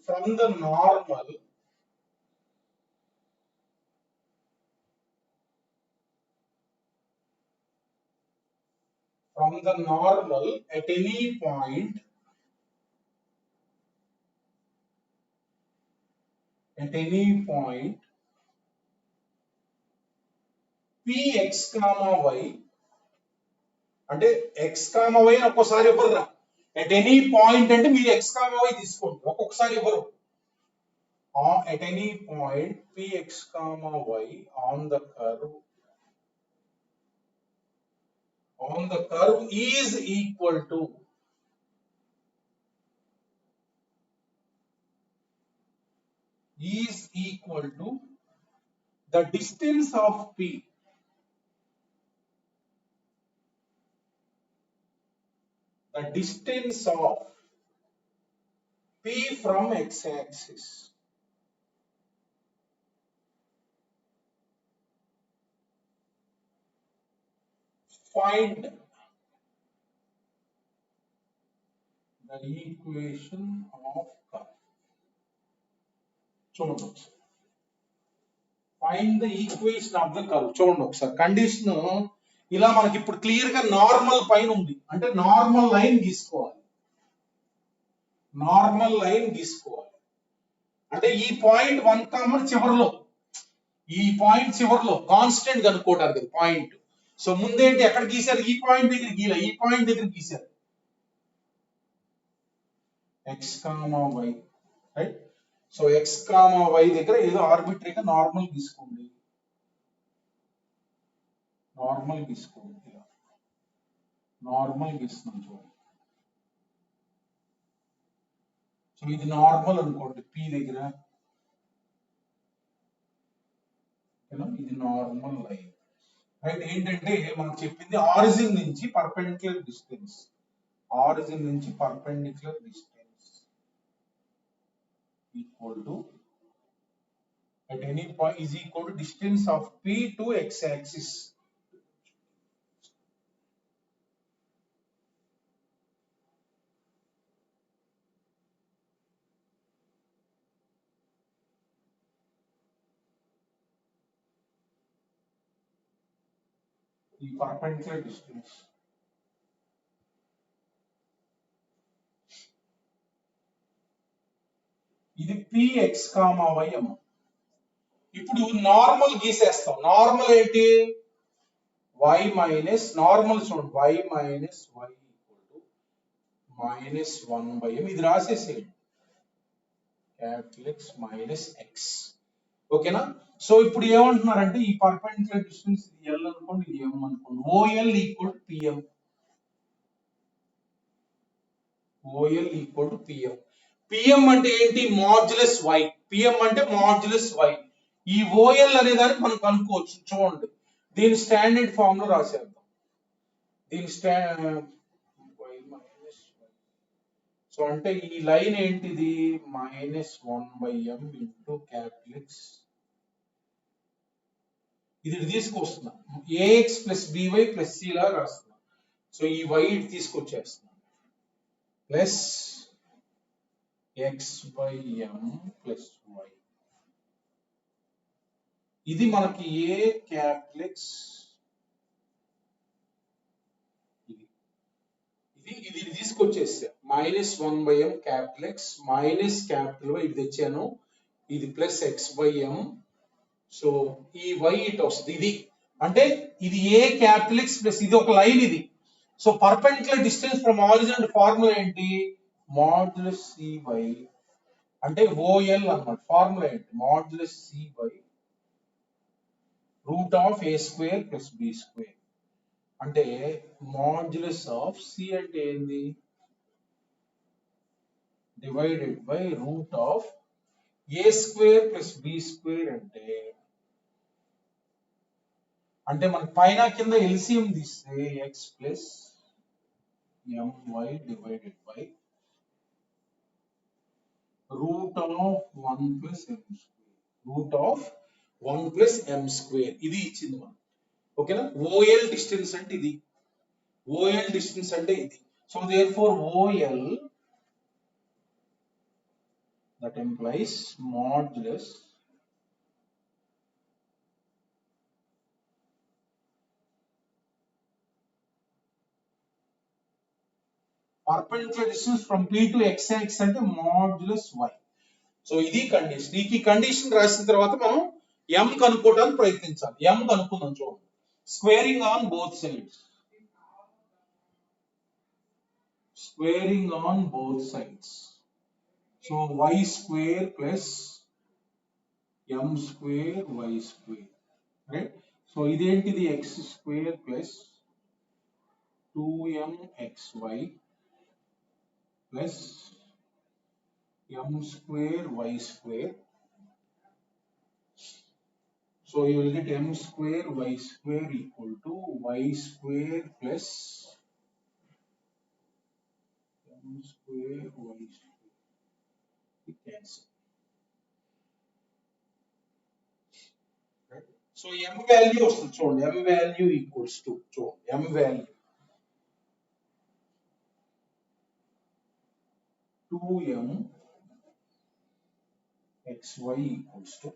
from the normal at any point Px, y అంటే x, y అని ఒక్కోసారి ఇవ్వరు. at any point అంటే మీరు x, y తీసుకోండి, ఒక్కొక్కసారి ఇవ్వరు. at any point Px, y on the curve is equal to the distance of P from x axis. Find the equation of curve. చూడండి ఒకసారి. Find the equation of the curve. చూడండి ఒకసారి condition ఇలా మనకి ఇప్పుడు క్లియర్ గా normal పైన ఉంది, అంటే నార్మల్ లైన్ గీసుకోవాలి. అంటే ఈ పాయింట్ 1, చివరిలో కాన్స్టెంట్ కనుక్కోటారు కదా పాయింట్. సో ముందేంటి ఎక్కడ గీశారు, ఈ పాయింట్ దగ్గర గీలా, ఈ పాయింట్ దగ్గర గీశారు x, y, right. So x, y దగ్గర ఏదో ఆర్బిటరీగా నార్మల్ గీసుకోండి. నార్మల్ గీస్తున్నాం చూడండి. సో ఇది నార్మల్ అనుకోండి P దగ్గర, ఇది నార్మల్ లైన్, రైట్. ఏంటంటే మనం చెప్పింది ఆరిజిన్ నుంచి perpendicular distance equal to at any point is equal to distance of P to x axis. The perpendicular distance. ఇది px, y. ఇప్పుడు నార్మల్ గీసేస్తాం. నార్మల్ ఏంటి? y మైనస్ నార్మల్ చూడండి, y minus y equal to minus 1/m. ఇది రాసేసేయండి, capital X minus x. ఓకేనా? So ఇప్పుడు ఏమంటున్నారంటే ఈ perpendicular distance ఇది L అనుకోండి, ఇది M అనుకోండి. OL equal to PM. OL equal to PM. PM అంటే ఏంటి? Modulus y. PM అంటే మాడ్యులస్ y. ఈ OL అనే దానికి మనం కనుక్కోవచ్చు. చూడండి, దీని స్టాండర్డ్ ఫామ్ లో రాసేద్దాం. దీని y మైనస్ y. సో అంటే ఈ లైన్ ఏంటిది? Minus 1/m into capital X. ఇది తీసుకొస్తున్నా, ax plus by plus c లా రాస్తున్నా. సో ఈ y ఇటు తీసుకొచ్చేస్తున్నా, ప్లస్ x/m ప్లస్ y. ఇది మనకి a క్యాపిటల్ X. ఇది తీసుకొచ్చేసా, minus 1/m capital X minus capital Y. ఇది తెచ్చాను, ఇది ప్లస్ x/m. సో ఈ y ఇట్ వస్తుంది. ఇది అంటే ఇది a క్యాపిటల్ X ప్లస్ ఇది ఒక లైన్ ఇది. So perpendicular distance from origin అంటే ఫార్ములా ఏంటి? మాడ్యులస్ cy అంటే OL అన్నమాట. ఫార్ములా ఏంటి? Modulus cy root of a square plus b square. అంటే మాడ్యులస్ ఆఫ్ c అంటే ఏంది? Divided by root of a square plus b square. అంటే మనకి పైన కింద ఎల్సిఎం తీస్తే x plus my divided by root of 1 plus m square. Route of 1 plus m square ఇది ఇచ్చింది మనం. ఓకేనా? OL డిస్టెన్స్ అంటే ఇది. OL డిస్టెన్స్ అంటే ఇది. So therefore OL that implies modulus perpendicular distance from P to x axis అంటే modulus y. So ఇది కండిషన్. ఈ కండిషన్ రాసిన తర్వాత మనం m కనుక్కోవడానికి ప్రయత్నించాలి. m కనుక్కుందాం. చూడండి, squaring on both sides. Squaring on both sides. So y square plus m square y square, right? So ఇదేంటిది? x square plus 2mxy plus m square y square. So you will get m square y square equal to y square plus m square y square. It cancel. Right? So m value వస్తుంది చూడండి. m value equals to చూడండి, m value 2m xy equals to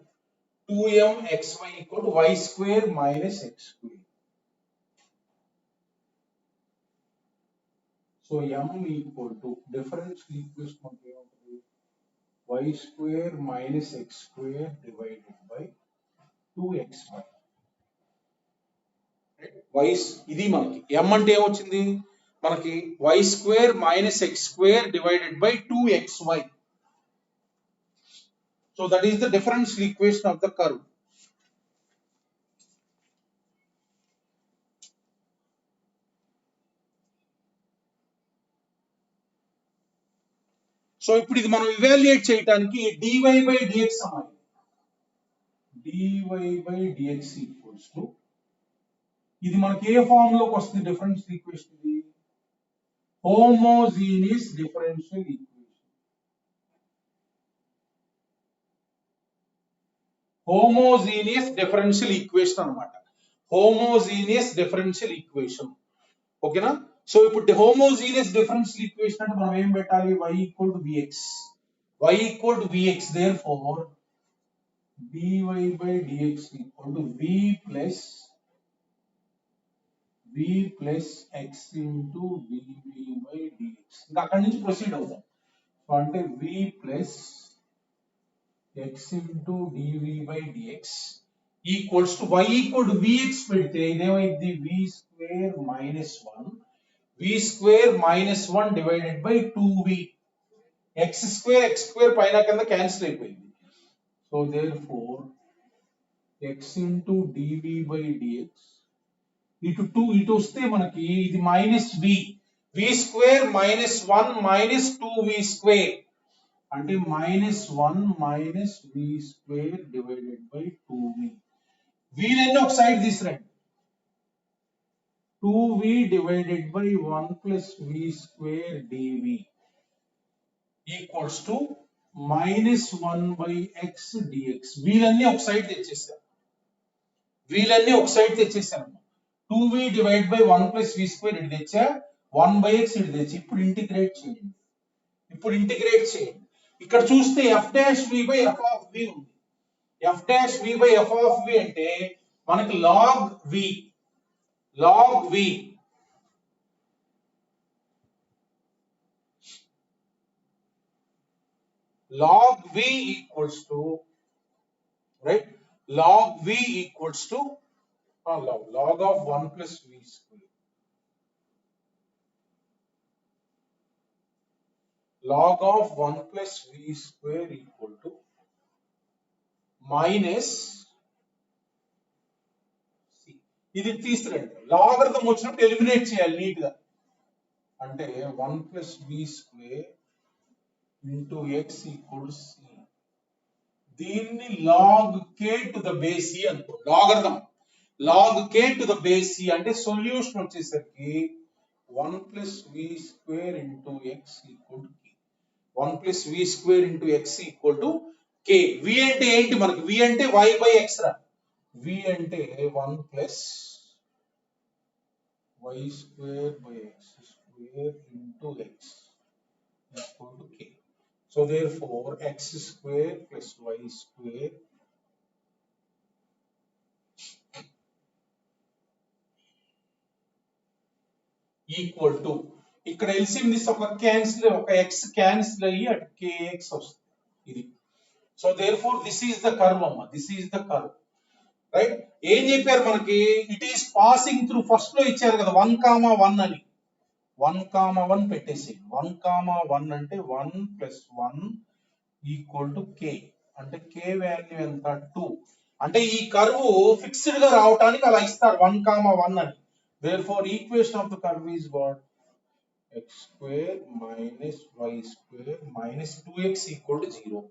2m xy equal to y square minus x square. So m equal to difference equation of y square minus x square divided by 2xy. y ఇది మనకి m అంటే ఏమొచ్చింది? మనకి y square minus x square divided by 2xy. So that is the differential equation of the curve. So ఇప్పుడు ఇది మనం evaluate చేయడానికి dy by dx సమానం. dy by dx equals to ఇది మనకి ఏ ఫామ్ లోకి వస్తుంది? Differential equation. ఇది homogeneous differential equation. Homogeneous differential equation అన్నమాట. Homogeneous differential equation. ఓకేనా? సో ఇప్పుడు హోమోజీనియస్ డిఫరెన్షియల్ ఈక్వేషన్ అంటే మనం ఏం పెట్టాలి? y equal to vx. y equal to vx, therefore dy by dx equal to v plus x into dv by dx. ఇంకా అక్కడి నుంచి ప్రొసీడ్ అవుతాం. సో అంటే v plus x into dv by dx equals to y equal to vx పెడితే ఇదేమైంది? v square minus 1 v square minus 1 divided by 2v. x square పైన కింద cancel అయిపోయింది. So therefore x into dv by dx ఇటు 2 ఇటు వస్తే మనకి ఇది minus v square minus 1 minus 2v square అంటే minus 1 minus v square divided by 2v. వీలన్నీ ఒక సైడ్ తీసురండి. 2v divided by 1 plus v square dv equals to minus 1 by x dx. వీలన్నీ ఒక సైడ్ తెచ్చేసాను. 2v divide by 1 plus v square ఇటు తెచ్చా, 1 by x ఇటు తెచ్చి ఇప్పుడు ఇంటిగ్రేట్ చేయండి. ఇక్కడ చూస్తే f dash v by f of v ఉంది. f dash v by f of v అంటే మనకి log v equals to right, log v equals to log of 1 plus v square. Log of 1 plus v square equal to minus c. ఇది తీసుకురండి. Logarithm వచ్చినప్పుడు eliminate చేయాలి neat గా. అంటే 1 plus v square into x equal to c. దీన్ని log k to the base c అనుకో. Logarithm log k to the base c అంటే solution వచ్చేసరికి 1 plus v square into x equal to k. 1 plus v square into x equal to k. v అంటే ఏంటి మనకి? v అంటే y by x రా. v అంటే 1 plus y square by x square into x equal to k. So therefore x square plus y square equal to ఇక్కడ LCM తీసి ఒక cancel, ఒక x క్యాన్సిల్ అయ్యి అటు kx వస్తుంది ఇది. So therefore this is the curve అమ్మ, this is the curve right. ఏం చెప్పారు మనకి? It is passing through. First లో ఇచ్చారు కదా 1,1 అని, 1,1 పెట్టేసి 1,1 అంటే 1 ప్లస్ 1 ఈక్వల్ టు k అంటే k వాల్యూ ఎంత? 2. అంటే ఈ కర్వ్ ఫిక్స్డ్ గా రావడానికి అలా ఇస్తారు 1,1 అని. Therefore equation of the curve is what? X square minus y square minus 2x equal to 0.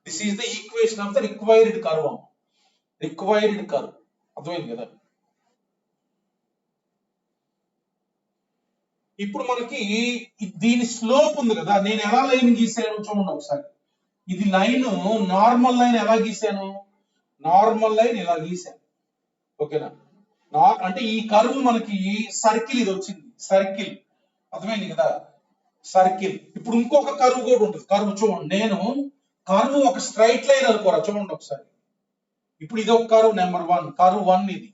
This is the equation of the required curve. అర్థమైంది కదా? ఇప్పుడు మనకి దీని స్లోప్ ఉంది కదా, నేను ఎలా లైన్ గీసాను చూడండి ఒకసారి. ఇది లైన్, నార్మల్ లైన్ ఎలా గీసాను? నార్మల్ లైన్ ఇలా గీసాను. ఓకేనా? అంటే ఈ కర్వ్ మనకి సర్కిల్ ఇది వచ్చింది, సర్కిల్. అర్థమైంది కదా? సర్కిల్. ఇప్పుడు ఇంకొక కర్వ్ కూడా ఉంటుంది. కర్వ్ చూడండి, నేను కర్వ్ ఒక స్ట్రైట్ లైన్ అనుకోరా. చూడండి ఒకసారి. ఇప్పుడు ఇది ఒక కర్వ్ నెంబర్ 1, కర్వ్ 1 ఇది.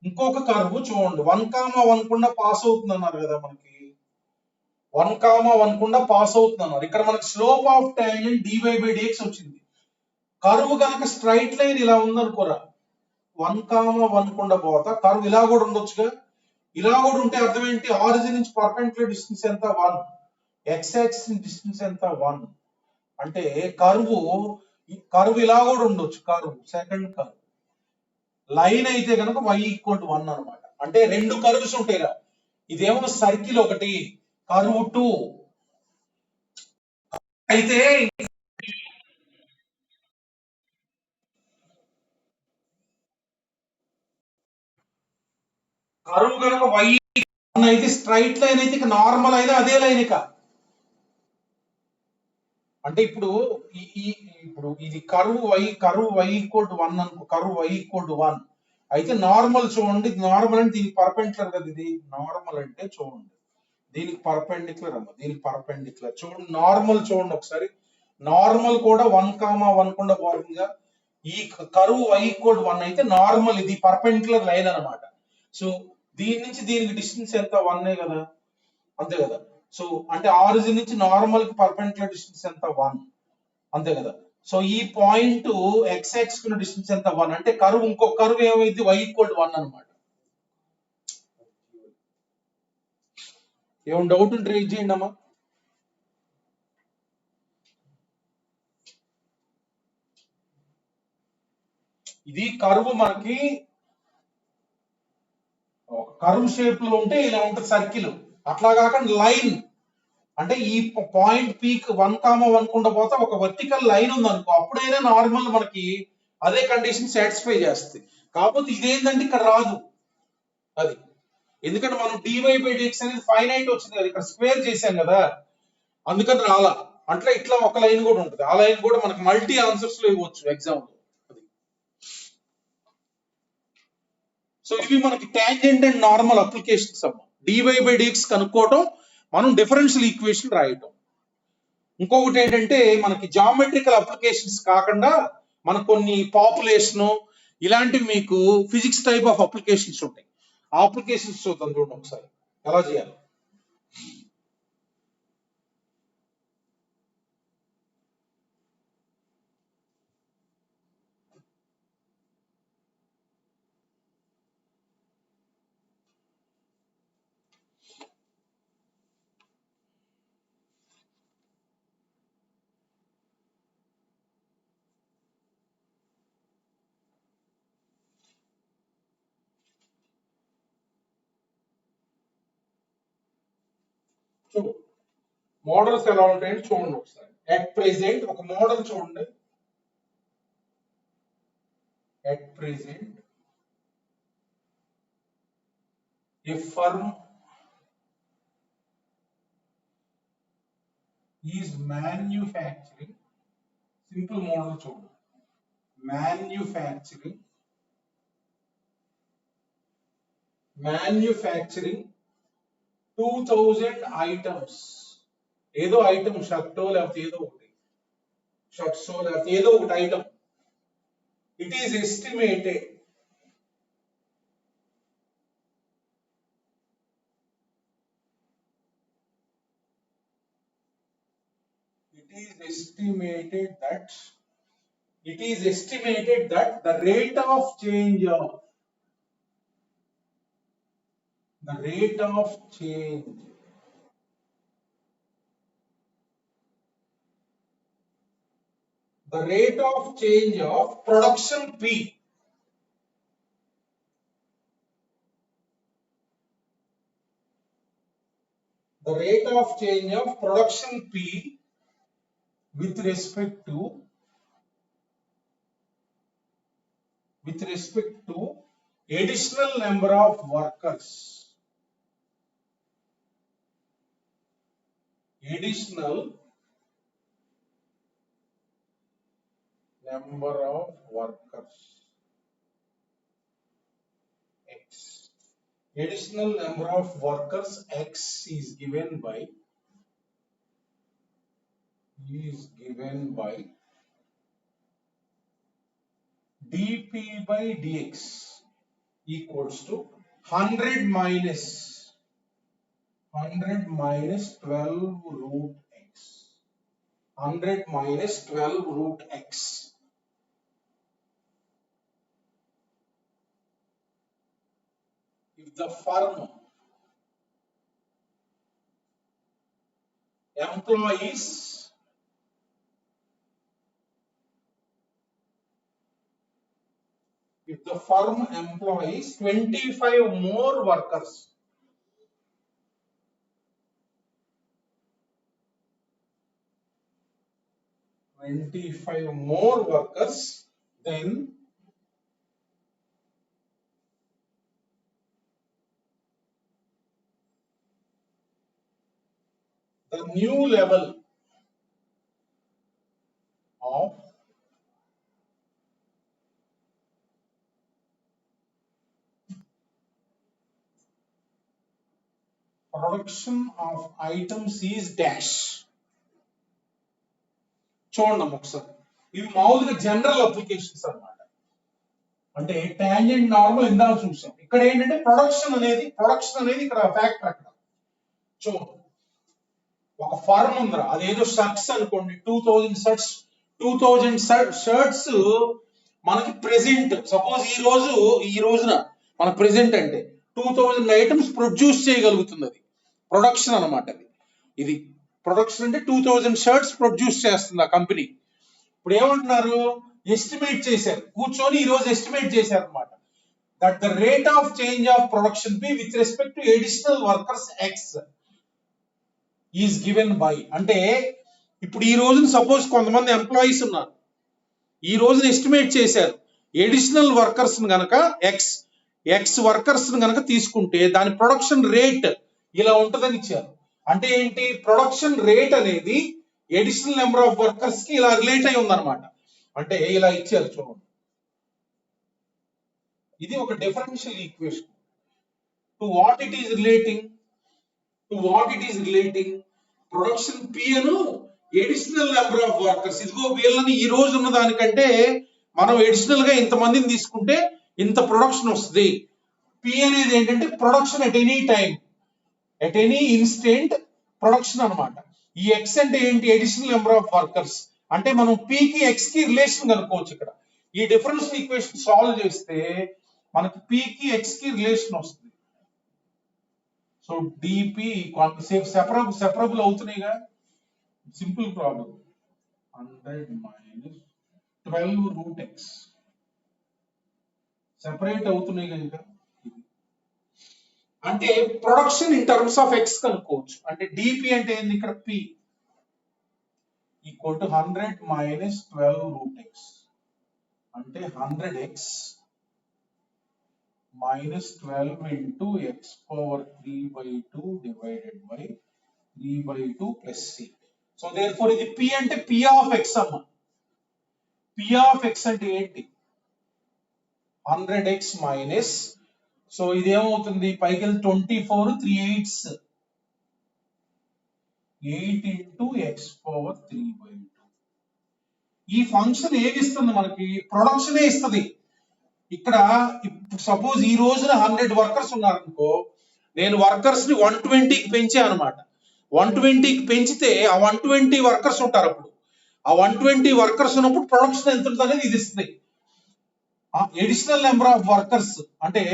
ఇంకొక కర్వ్ చూడండి 1,1 కుండా పాస్ అవుతుంది అన్నారు కదా మనకి. 1,1 కుండా పాస్ అవుతుంది అన్నారు. ఇక్కడ మనకి slope of tangent dy by dx వచ్చింది. కర్వ్ కనుక స్ట్రైట్ లైన్ ఇలా ఉందనుకోరా, 1,1 కుండా పోతా కర్వ్ ఇలా కూడా ఉండొచ్చుగా. ఇలా కూడా ఉంటే అర్థం ఏంటి? ఆరిజిన్ నుంచి పర్పెండిక్యులర్ డిస్టెన్స్ ఎంత? 1. x యాక్సిస్ డిస్టెన్స్ ఎంత? 1. అంటే కర్వ్ ఇలా కూడా ఉండొచ్చు. కర్వ్ సెకండ్ కర్వ్ లైన్ అయితే కనుక y ఈక్వల్ టు 1 అనమాట. అంటే రెండు కర్వ్స్ ఉంటాయిరా. ఇదేమో సర్కిల్ ఒకటి, కర్వ్ 2 అయితే కర్వ్ కనుక y అయితే స్ట్రైట్ లైన్ అయితే నార్మల్ అయినా అదే లైన్ ఇక. అంటే ఇప్పుడు ఈ ఇప్పుడు ఇది కరువు y ఈక్వల్ టు 1 అనుకో, కరువు y ఈక్వల్ టు 1 అయితే నార్మల్ చూడండి, నార్మల్ అంటే దీనికి పర్పెండిక్యులర్ కదా, ఇది నార్మల్ అంటే చూడండి దీనికి పర్పెండిక్యులర్ అమ్మ, దీనికి పర్పెండిక్యులర్ చూడండి, నార్మల్ చూడండి ఒకసారి, నార్మల్ కూడా 1,1 కూడా పోతుందిగా, ఈ కరువు y ఈక్వల్ 1 అయితే నార్మల్ ఇది పర్పెండిక్యులర్ లైన్ అన్నమాట. సో దీని నుంచి దీనికి డిస్టెన్స్ ఎంత 1 కదా, అంతే కదా. సో అంటే ఆరిజిన్ నుంచి నార్మల్ కి పర్పెండిక్యులర్ డిస్టెన్స్ ఎంత 1, అంతే కదా. సో ఈ పాయింట్ xx కు డిస్టెన్స్ ఎంత 1 అంటే కరువు, ఇంకో కరువు ఏమైంది y ఈక్వల్ 1 అన్నమాట. ఏమైనా డౌట్ ఉంటే రేజ్ చేయండి అమ్మా. ఇది కరువు మనకి కరువు షేప్ లో ఉంటే ఇలా ఉంటుంది సర్కిల్, అట్లా కాకుండా లైన్ అంటే ఈ పాయింట్ పీక్ 1,1 కుండా పోతే ఒక వర్టికల్ లైన్ ఉంది అనుకో, అప్పుడైనా నార్మల్ మనకి అదే కండిషన్ సాటిస్ఫై చేస్తుంది. కాకపోతే ఇదేంటంటే ఇక్కడ రాదు అది, ఎందుకంటే మనం dy/dx అనేది ఫైనైట్ వచ్చింది కదా, ఇక్కడ స్క్వేర్ చేశాం కదా, అందుకని రాలా. అట్లా ఇట్లా ఒక లైన్ కూడా ఉంటుంది, ఆ లైన్ కూడా మనకి మల్టీ ఆన్సర్స్ లో ఇవ్వచ్చు ఎగ్జామ్ లో. సో ఇవి మనకి టాంజెంట్ అండ్ నార్మల్ అప్లికేషన్స్ అమ్మ. dy/dx కనుక్కోవటం, మనం డిఫరెన్షియల్ ఈక్వేషన్ రాయటం. ఇంకొకటి ఏంటంటే మనకి జామెట్రికల్ అప్లికేషన్స్ కాకుండా మనకు కొన్ని పాపులేషన్ ఇలాంటివి మీకు ఫిజిక్స్ టైప్ ఆఫ్ అప్లికేషన్స్ ఉంటాయి. ఆ అప్లికేషన్స్ చూద్దాం, చూడండి ఒకసారి ఎలా చేయాలి. చూడు మోడల్స్ ఎలా ఉంటాయని చూడండి ఒకసారి. అట్ ప్రెసెంట్ ఒక మోడల్ చూడండి. At present a firm is manufacturing, simple model చూడండి, మ్యాన్యుఫ్యాక్చరింగ్ 2000 ఐటమ్స్, ఏదో ఐటమ్ షర్టో లేకపోతే ఏదో ఒకటి, షర్ట్సో లేకపోతే ఏదో ఒకటి item. It is estimated that the rate of change of production P with respect to additional number of workers, X. Additional number of workers X is given by dp/dx equals to 100 minus 12 root x. 100 minus 12 root x. If the firm employs 25 more workers, then the new level of production of items is dash. చూడండి ఒకసారి, ఇవి మామూలుగా general applications అన్నమాట. అంటే tangent normal ఇందాక చూసాం. ఇక్కడ ఏంటంటే ప్రొడక్షన్ అనేది ఇక్కడ ఫ్యాక్టర్. అక్కడ చూడండి, ఒక ఫర్మ్ ఉందిరా, అదేదో షర్ట్స్ అనుకోండి, 2000 షర్ట్స్ మనకి ప్రెసెంట్, సపోజ్ ఈ రోజున మన ప్రెసెంట్ అంటే 2000 ఐటమ్స్ ప్రొడ్యూస్ చేయగలుగుతుంది. అది ప్రొడక్షన్ అనమాట. ఇది ప్రొడక్షన్ అంటే 2000 షర్ట్స్ ప్రొడ్యూస్ చేస్తుంది ఆ కంపెనీ. ఇప్పుడు ఏమంటున్నారు, ఎస్టిమేట్ చేశారు, కూర్చొని ఈ రోజు ఎస్టిమేట్ చేశారు అనమాట. That the rate of change of production be with respect to additional workers X is given by. అంటే ఇప్పుడు ఈ రోజున సపోజ్ కొంతమంది ఎంప్లాయీస్ ఉన్నారు, ఈ రోజున ఎస్టిమేట్ చేశారు, ఎడిషనల్ వర్కర్స్ గనక ఎక్స్ వర్కర్స్ గనక తీసుకుంటే దాని ప్రొడక్షన్ రేట్ ఇలా ఉంటదని ఇచ్చారు. అంటే ఏంటి, ప్రొడక్షన్ రేట్ అనేది ఎడిషనల్ నెంబర్ ఆఫ్ వర్కర్స్ కి ఇలా రిలేట్ అయి ఉందన్నమాట. అంటే ఇలా ఇచ్చారు చూడండి. ఇది ఒక differential equation. To what it is relating production P Anu additional number of workers. ఇదిగో వీళ్ళని ఈ రోజు ఉన్న దానికంటే మనం ఎడిషనల్ గా ఇంతమందిని తీసుకుంటే ఇంత ప్రొడక్షన్ వస్తుంది. పి అనేది ఏంటంటే production at any time, at any instant production అనమాట. ఈ ఎక్స్ అంటే ఏంటి, ఎడిషనల్ నెంబర్ ఆఫ్ వర్కర్స్. అంటే మనం పి కి ఎక్స్ కి రిలేషన్ కనుక్కోవచ్చు. ఇక్కడ ఈ డిఫరెన్షియల్ ఈక్వేషన్ సాల్వ్ చేస్తే మనకి పి కి ఎక్స్ కి రిలేషన్ వస్తుంది. సో డిపి సెపరబుల్ అవుతున్నాయిగా, simple problem. 100 minus 12 root x separate అవుతున్నాయి కనుక, అంటే production in terms of x కనుక్కోవచ్చు. అంటే డిపి అంటే ఏంది, ఇక్కడ p equal to 100 minus 12 root x అంటే 100x minus 12 into x power 3/2 divided by 3/2 plus c. So therefore ఇది p అంటే p of x అమ్మ. p of x అంటే ఏంటి, 100x minus, సో ఇది ఏమవుతుంది, పైకి 24 3 8s 8 into x power 3/2. ఈ ఫంక్షన్ ఏది ఇస్తుంది మనకి, ప్రొడక్షనే ఇస్తుంది. ఇక్కడ సపోజ్ ఈ రోజున 100 వర్కర్స్ ఉన్నారనుకో, నేను వర్కర్స్ ని 120కి పెంచా అనమాట. 120కి పెంచితే ఆ 120 వర్కర్స్ ఉంటారు. అప్పుడు ఆ 120 వర్కర్స్ ఉన్నప్పుడు ప్రొడక్షన్ ఎంత ఉంటుంది అనేది ఇది ఇస్తుంది. ఎడిషనల్ నెంబర్ ఆఫ్ వర్కర్స్ అంటే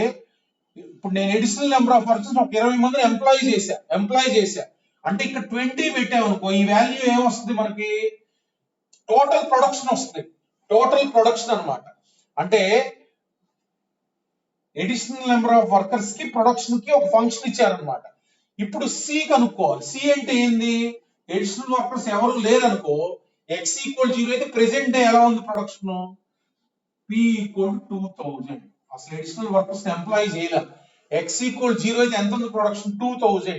ఇప్పుడు నేను ఎడిషనల్ నెంబర్ ఆఫ్ వర్కర్స్ ఒక 20 మందిని ఎంప్లాయ్ చేశా అంటే ఇక్కడ 20 పెట్టామనుకో, ఈ వాల్యూ ఏమొస్తుంది మనకి, టోటల్ ప్రొడక్షన్ వస్తుంది. టోటల్ ప్రొడక్షన్ అనమాట. అంటే ఎడిషనల్ నెంబర్ ఆఫ్ వర్కర్స్ కి ప్రొడక్షన్ కి ఒక ఫంక్షన్ ఇచ్చారనమాట. ఇప్పుడు సి కనుక్కోవాలి. సి అంటే ఏంది, ఎడిషనల్ వర్కర్స్ ఎవరు లేరనుకో, ఎక్స్ ఈక్వల్ 0 అయితే ప్రెసెంట్ డే ఎలా ఉంది ప్రొడక్షన్, పి ఈక్వల్ 2000. అసలు ఎడిషనల్ వర్కర్స్ ఎంప్లాయ్ చేయలేదు. ఎక్స్ ఈక్వల్ 0 అయితే ఎంత ఉంది ప్రొడక్షన్, 2000.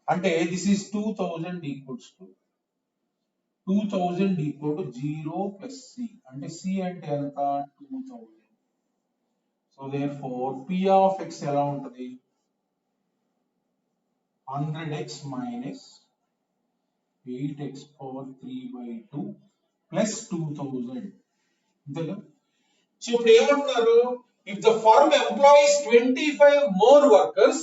అంటే this is 2000 equals to 0 plus C. అంటే సి అంటే ఎంత, 2000. So therefore p of x ఎలా ఉంటుంది, 100x minus 8x power 3/2 plus 2000. అంతేగా. సో ఇప్పుడు ఏమంటున్నారు, if the firm employs 25 more workers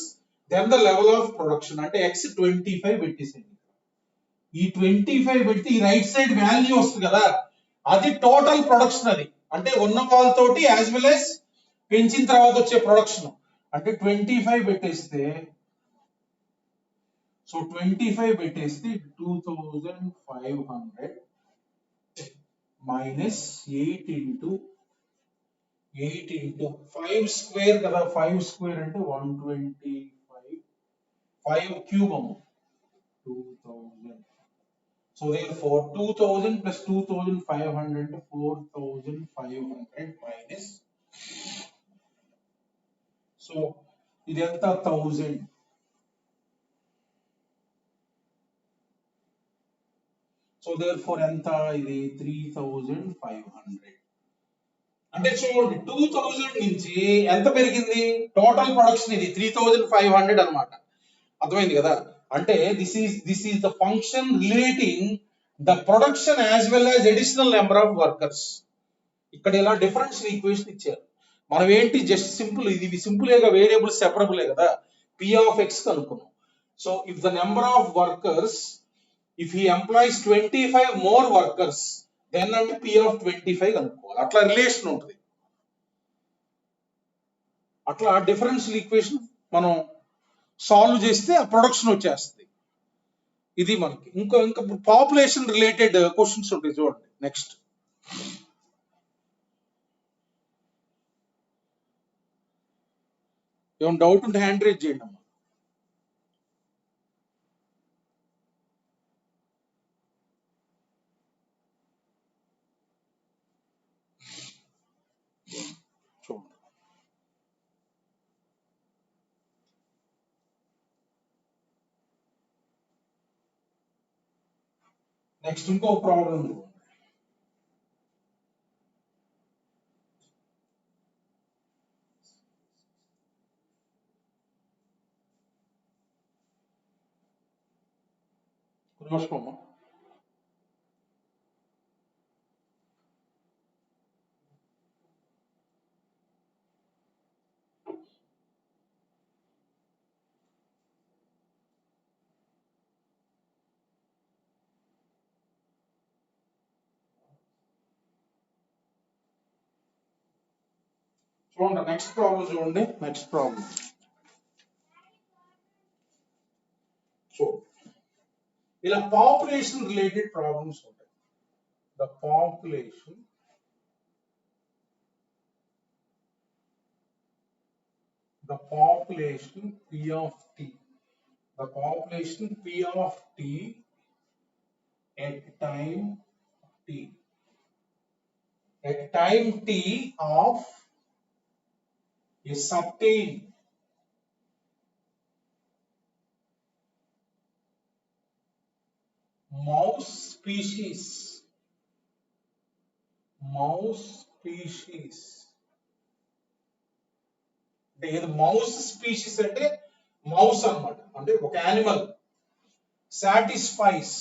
then the level of production, అంటే x 25 పెట్టేసేయండి. ఈ 25 పెడితే ఈ రైట్ సైడ్ వాల్యూ వస్తుంది కదా, అది టోటల్ ప్రొడక్షన్. అది అంటే ఉన్న వాళ్ళతోటి యాజ్ వెల్ యాజ్ పెంచిన తర్వాత వచ్చే ప్రొడక్షన్. అంటే 25 పెట్టేస్తే, సో 25 పెట్టేస్తే 2500 మైనస్ 8 into 5 స్క్వేర్ కదా, 5 స్క్వేర్ అంటే 125, 5 క్యూబ్ అమ్మ 2000. సో therefore 2000 plus 2500 అంటే 4500 మైనస్, సో ఇది ఎంత 1000. సో therefore ఎంత ఇది 3500. అంటే చూడండి 2000 నుంచి ఎంత పెరిగింది టోటల్ ప్రొడక్షన్, ఇది 3500 అన్నమాట. అర్థమైంది కదా. అంటే this is the function relating the production as well as additional number of workers. ఇక్కడ ఇలా డిఫరెన్షియల్ ఈక్వేషన్ ఇచ్చారు. మనం ఏంటి జస్ట్ సింపుల్, ఇది సింపుల్గా వేరియబుల్స్ సెపరబులే కదా, p of x కనుక్కున్నాం. So if the number of workers, if he employs 25 more workers, then అంటే p of 25 కనుక్కోవాలి. అట్లా రిలేషన్ ఉంటుంది. అట్లా డిఫరెన్షియల్ ఈక్వేషన్ మనం సాల్వ్ చేస్తే ఆ ప్రొడక్షన్ వచ్చేస్తుంది. ఇది మనకి ఇంకా పాపులేషన్ రిలేటెడ్ క్వశ్చన్స్ ఉంటాయి చూడండి. నెక్స్ట్ ఏమైనా డౌట్ ఉంటే హ్యాండ్ రేజ్ చేయండి అమ్మా. చూడండి నెక్స్ట్ ఇంకో ప్రాబ్లం. నమస్కారం. చూడండి నెక్స్ట్ ప్రాబ్లం చూడండి. నెక్స్ట్ ప్రాబ్లం ఇలా పాపులేషన్ రిలేటెడ్ ప్రాబ్లమ్స్ ఉంటాయి. The population p of t, the population p of t at time t of a certain mouse species అంటే ఏది మౌస్ స్పీషీస్ అంటే మౌస్ అన్నమాట, అంటే ఒక animal satisfies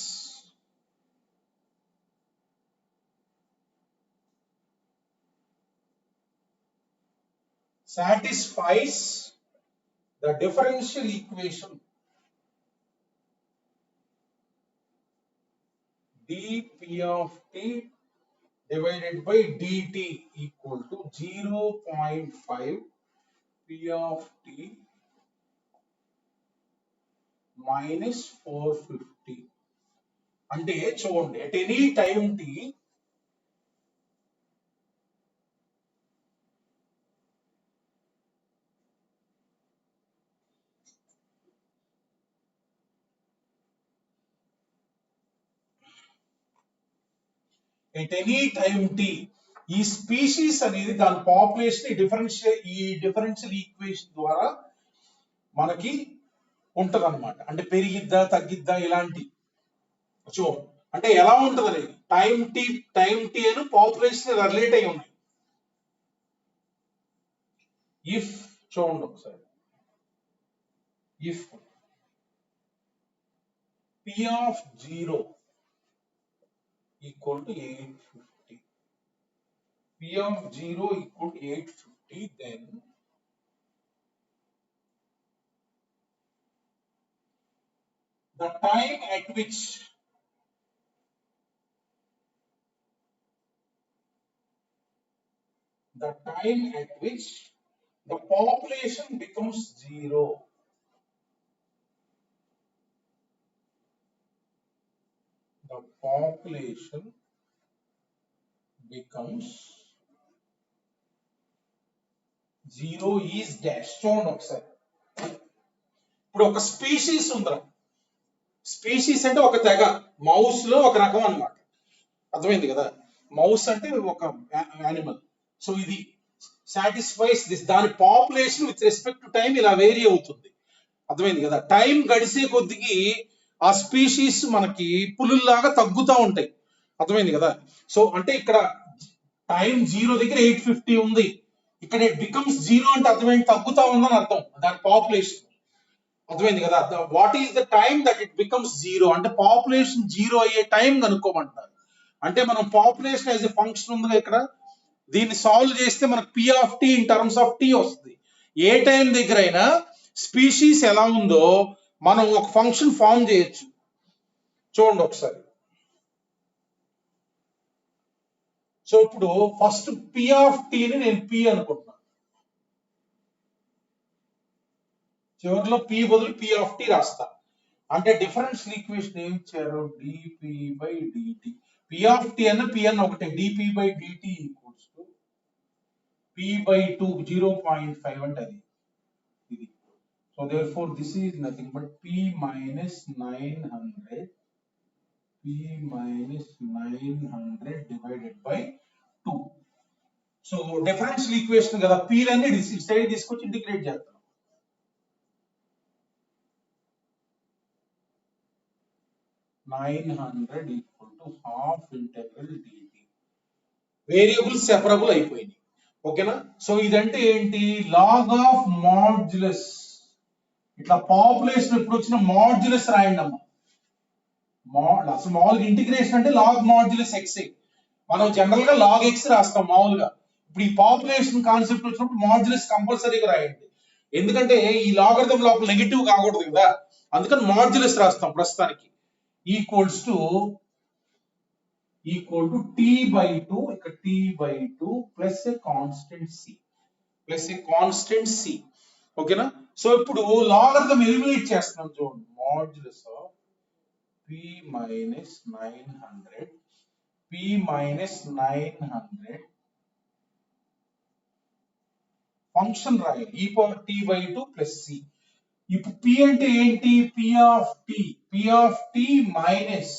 the differential equation dp of t divided by dt equal to 0.5 p of t minus 450. అంటే చూడండి, at any time t ఈ species అనేది దాని పాపులేషన్ డిఫరెన్షియల్ ఈక్వేషన్ ద్వారా మనకి ఉంటది అనమాట. అంటే పెరిగిద్దా తగ్గిద్దా ఇలాంటి చూడండి. అంటే ఎలా ఉంటది అనేది టైం టీ అని పాపులేషన్ రిలేట్ అయి ఉన్నాయి. ఇఫ్ చూడండి ఒకసారి, if p of 0 equal to 850, p of 0 equal to 850, then the time at which the population becomes 0, the population becomes 0 is dash. చూడండి ఒకసారి, ఇప్పుడు ఒక స్పీషీస్ ఉందా, స్పీషీస్ అంటే ఒక తెగ, మౌస్ లో ఒక రకం అన్నమాట. అర్థమైంది కదా, మౌస్ అంటే ఒక యానిమల్. సో ఇది సాటిస్ఫైస్ దిస్, దాని population with respect to time ఇలా వేరీ అవుతుంది. అర్థమైంది కదా, టైం గడిచే కొద్దికి ఆ స్పీషీస్ మనకి పులుల్లాగా తగ్గుతూ ఉంటాయి. అర్థమైంది కదా. సో అంటే ఇక్కడ టైం 0 దగ్గర 850 ఉంది, ఇక్కడ ఇట్ బికమ్స్ 0 అంటే అర్థమైంది తగ్గుతా ఉందని అర్థం దాని పాపులేషన్. అర్థమైంది కదా? What is the time that it becomes zero అంటే పాపులేషన్ జీరో అయ్యే టైం కనుక్కోమంటారు. అంటే మనం పాపులేషన్ యాజ్ ఎ ఫంక్షన్ ఉందిగా ఇక్కడ, దీన్ని సాల్వ్ చేస్తే మనకు P of T in terms of T వస్తుంది. ఏ టైం దగ్గర అయినా స్పీషీస్ ఎలా ఉందో మనం ఒక ఫంక్షన్ ఫామ్ చేయొచ్చు. చూడండి ఒకసారి. సో ఇప్పుడు ఫస్ట్ పి ఆఫ్ టీని నేను పి అనుకుంటున్నాను, చివరిలో పి బదులు పి ఆఫ్ టీ రాస్తా. అంటే డిఫరెన్షియల్ ఈక్వేషన్ ఏమి ఇచ్చారు, dp by dt. P of T అన్న పి అన్న ఒకటే, dp by dt equals to P by 2 0.5 అంటే అది ఇది. So therefore this is nothing but p minus 900 divided by 2. So differential equation కదా, p లన్నీ సైడ్ తీసుకొచ్చి ఇంటిగ్రేట్ చేస్తాం. (900) equal to half integral dt. Variables separable అయిపోయింది. ఓకేనా? సో ఇదంటే ఏంటి, లాగ్ ఆఫ్ మాడ్యులస్. ఇట్లా పాపులేషన్ ఎప్పుడు వచ్చిన మాడ్యులస్ రాయండి అమ్మా. అసలు మామూలుగా ఇంటిగ్రేషన్ అంటే లాగ్ మాడ్యులస్ ఎక్స్. మనం జనరల్ గా లాగ్ ఎక్స్ రాస్తాం మామూలుగా. ఇప్పుడు ఈ పాపులేషన్ కాన్సెప్ట్ వచ్చినప్పుడు మాడ్యులస్ కంపల్సరీగా రాయండి, ఎందుకంటే ఈ లాగరిథం లోపల నెగిటివ్ కాకూడదు కదా, అందుకని మాడ్యులస్ రాస్తాం ప్రస్తుతానికి. ఈక్వల్ టు t by 2, ఇక్కడ t by 2 plus a constant c. ఓకేనా? సో ఇప్పుడు లాగరిథం ఎలిమినేట్ చేస్తున్నాం చూడండి. Modulus of p minus 900 function రాయాలి, e power t by 2 plus c. ఇప్పుడు p అంటే ఏంటి, p of t minus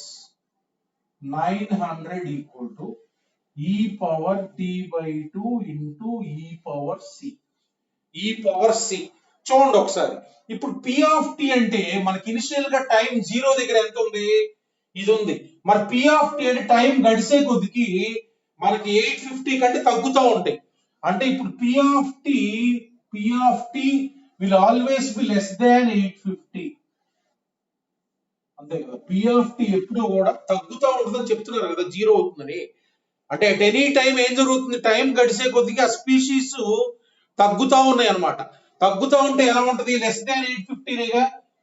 900 equal to e power t by 2 into e power c. చూడండి ఒకసారి. ఇప్పుడు p ఆఫ్ t అంటే మనకి ఇనిషియల్ గా టైం 0 దగ్గర ఎంత ఉంది, ఇది ఉంది. మరి p ఆఫ్ t అంటే టైం గడిసే కొద్దికి మనకి 850 కంటే తగ్గుతూ ఉంటాయి. అంటే ఇప్పుడు p of t will always be less than 850. అంతే కదా, p ఆఫ్ t ఎప్పుడు కూడా తగ్గుతూ ఉంటుందని చెప్తున్నారు కదా, 0 అవుతుందని. అంటే అట్ ఎనీ టైం ఏం జరుగుతుంది, టైం గడిసే కొద్దిగా ఆ స్పీషీస్ తగ్గుతూ ఉన్నాయి అన్నమాట. తగ్గుతూ ఉంటే ఎలా ఉంటది, లెస్ దాన్ 850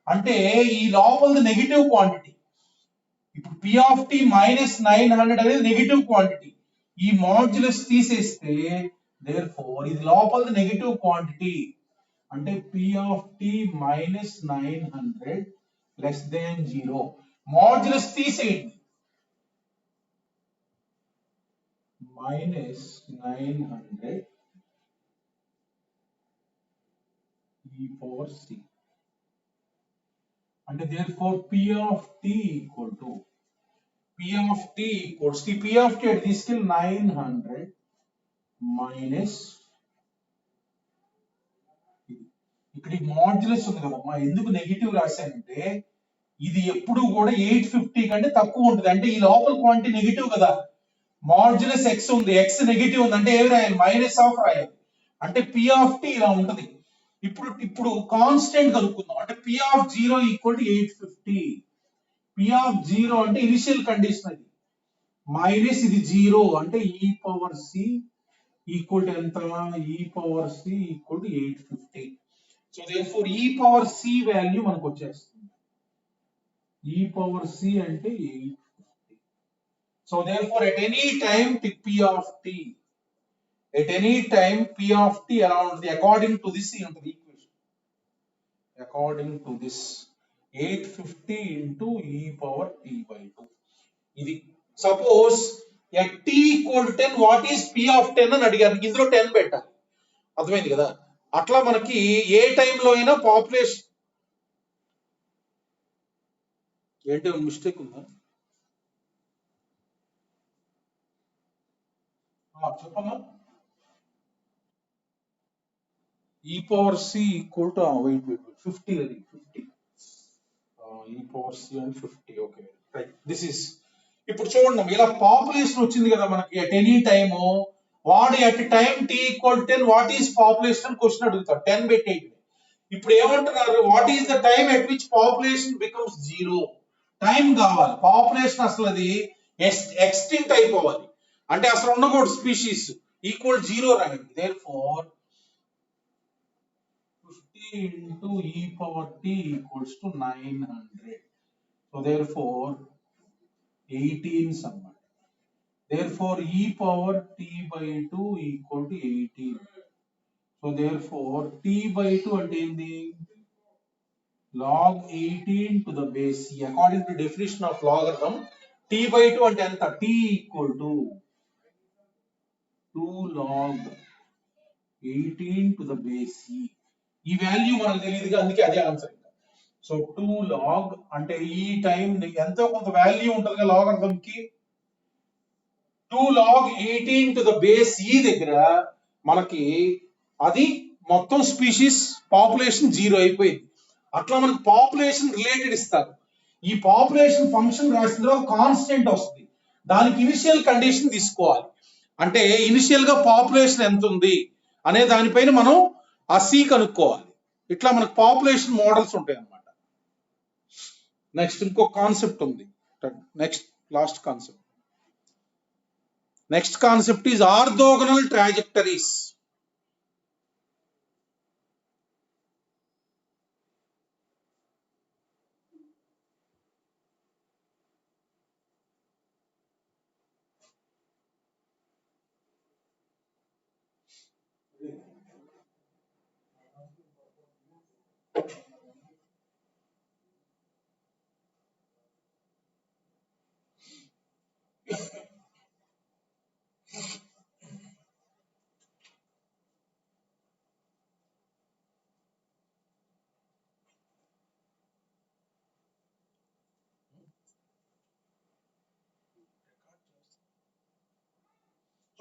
అంటే ఈ లోపల నెగిటివ్ క్వాంటిటీ. ఇప్పుడు p ఆఫ్ t మైనస్ 900 అనేది నెగిటివ్ క్వాంటిటీ. ఈ మాడ్యులస్ తీసేస్తే therefore ఇది లోపల నెగిటివ్ క్వాంటిటీ. అంటే p of t minus 900 less than 0. Modulus తీసేయండి, మైనస్ 900 e పవర్ c. అంటే therefore p of t equal to p of t అంటే తీసుకెళ్ళి 900 మైనస్, ఇక్కడ ఈ మాడ్యులస్ ఉంది కదమ్మా, ఎందుకు నెగిటివ్ రాశానంటే ఇది ఎప్పుడు కూడా 850 కంటే తక్కువ ఉంటుంది. అంటే ఈ లోపల క్వాంటిటీ నెగిటివ్ కదా, మాడ్యులస్ ఎక్స్ ఉంది, ఎక్స్ నెగిటివ్ ఉంది అంటే ఏమి రాయాలి, మైనస్ ఆఫ్ రాయాలి. అంటే p ఆఫ్ t ఇలా ఉంటది. ఇప్పుడు కాన్స్టెంట్ కనుక్కుందాం. అంటే p of 0 equal to 850. p of 0 అంటే ఇనిషియల్ కండిషన్ అది, మైనస్ ఇది 0 అంటే e power c equal to ఎంత, e power c equal to 850. So therefore e power c value మనకు వచ్చేస్తుంది. e పవర్ c అంటే 850. So therefore at any time p of t, at any time p of t ఎలా ఉంటుంది, according to this ఉంటుంది equation. according to this 850 into e power t by 2. ఇది suppose at t equal to 10 what is p of 10 అని అడిగారు, ఇందులో 10 పెట్టాలి. అర్థమైంది కదా? అట్లా మనకి ఏ టైంలో అయినా పాపులేషన్ ఏంటి మిస్టేక్ ఉందా చెప్పమ్మా. e power c equal to 50 అది 50 e పవర్ c అని 50. Okay right, this is. ఇప్పుడు చూడండి ఇలా పాపులేషన్ వచ్చింది కదా మనకి అట్ ఎనీ టైము, వాడు at time t equal 10 what is population అని క్వశ్చన్ అడుగుతాడు, 10 పెట్టేయండి. ఇప్పుడు ఏమంటున్నారు, what is the time at which population becomes zero? Time కావాలి. పాపులేషన్ అసలు అది ఎక్స్టింక్ట్ అయిపోవాలి, అంటే అసలు ఉండకూడదు స్పీషీస్, ఈక్వల్ జీరో రాయండి. Therefore 50 into e power t equals to 900. So therefore 18 అన్నమాట. Therefore e power t by 2 equal to 18. So therefore t by 2 అంటే ఏంది? log 18 to the base c. According to definition of logarithm, t by 2 అంటే ఎంత? t equal to 2 log 18 to the base c. ఈ value మనకు తెలియదుగా, అందుకే అదే answer. So 2 log అంటే ఈ టైం ఎంతో కొంత వాల్యూ ఉంటుంది కదా లాగరిథం కి. 2 log 18 to the base e దగ్గర మనకి అది మొత్తం స్పీషీస్ పాపులేషన్ జీరో అయిపోయింది. అట్లా మనకు పాపులేషన్ రిలేటెడ్ ఇస్తారు. ఈ పాపులేషన్ ఫంక్షన్ రాసిన తర్వాత కాన్స్టెంట్ వస్తుంది, దానికి ఇనిషియల్ కండిషన్ తీసుకోవాలి. అంటే ఇనిషియల్ గా పాపులేషన్ ఎంత ఉంది అనే దానిపైన మనం ఆ సి కనుక్కోవాలి. ఇట్లా మనకు పాపులేషన్ మోడల్స్ ఉంటాయి అన్నమాట. నెక్స్ట్ ఇంకో కాన్సెప్ట్ ఉంది. Last concept. Next concept is orthogonal trajectories.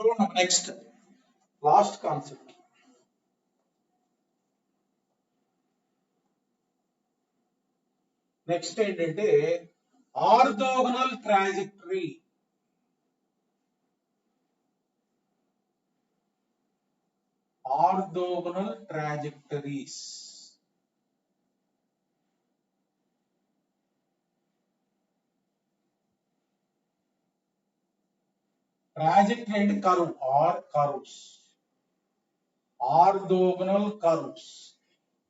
చూడండి నెక్స్ట్ లాస్ట్ కాన్సెప్ట్. నెక్స్ట్ ఏంటంటే orthogonal trajectory. Orthogonal trajectories trajectory అంటే curve or curves. Orthogonal curves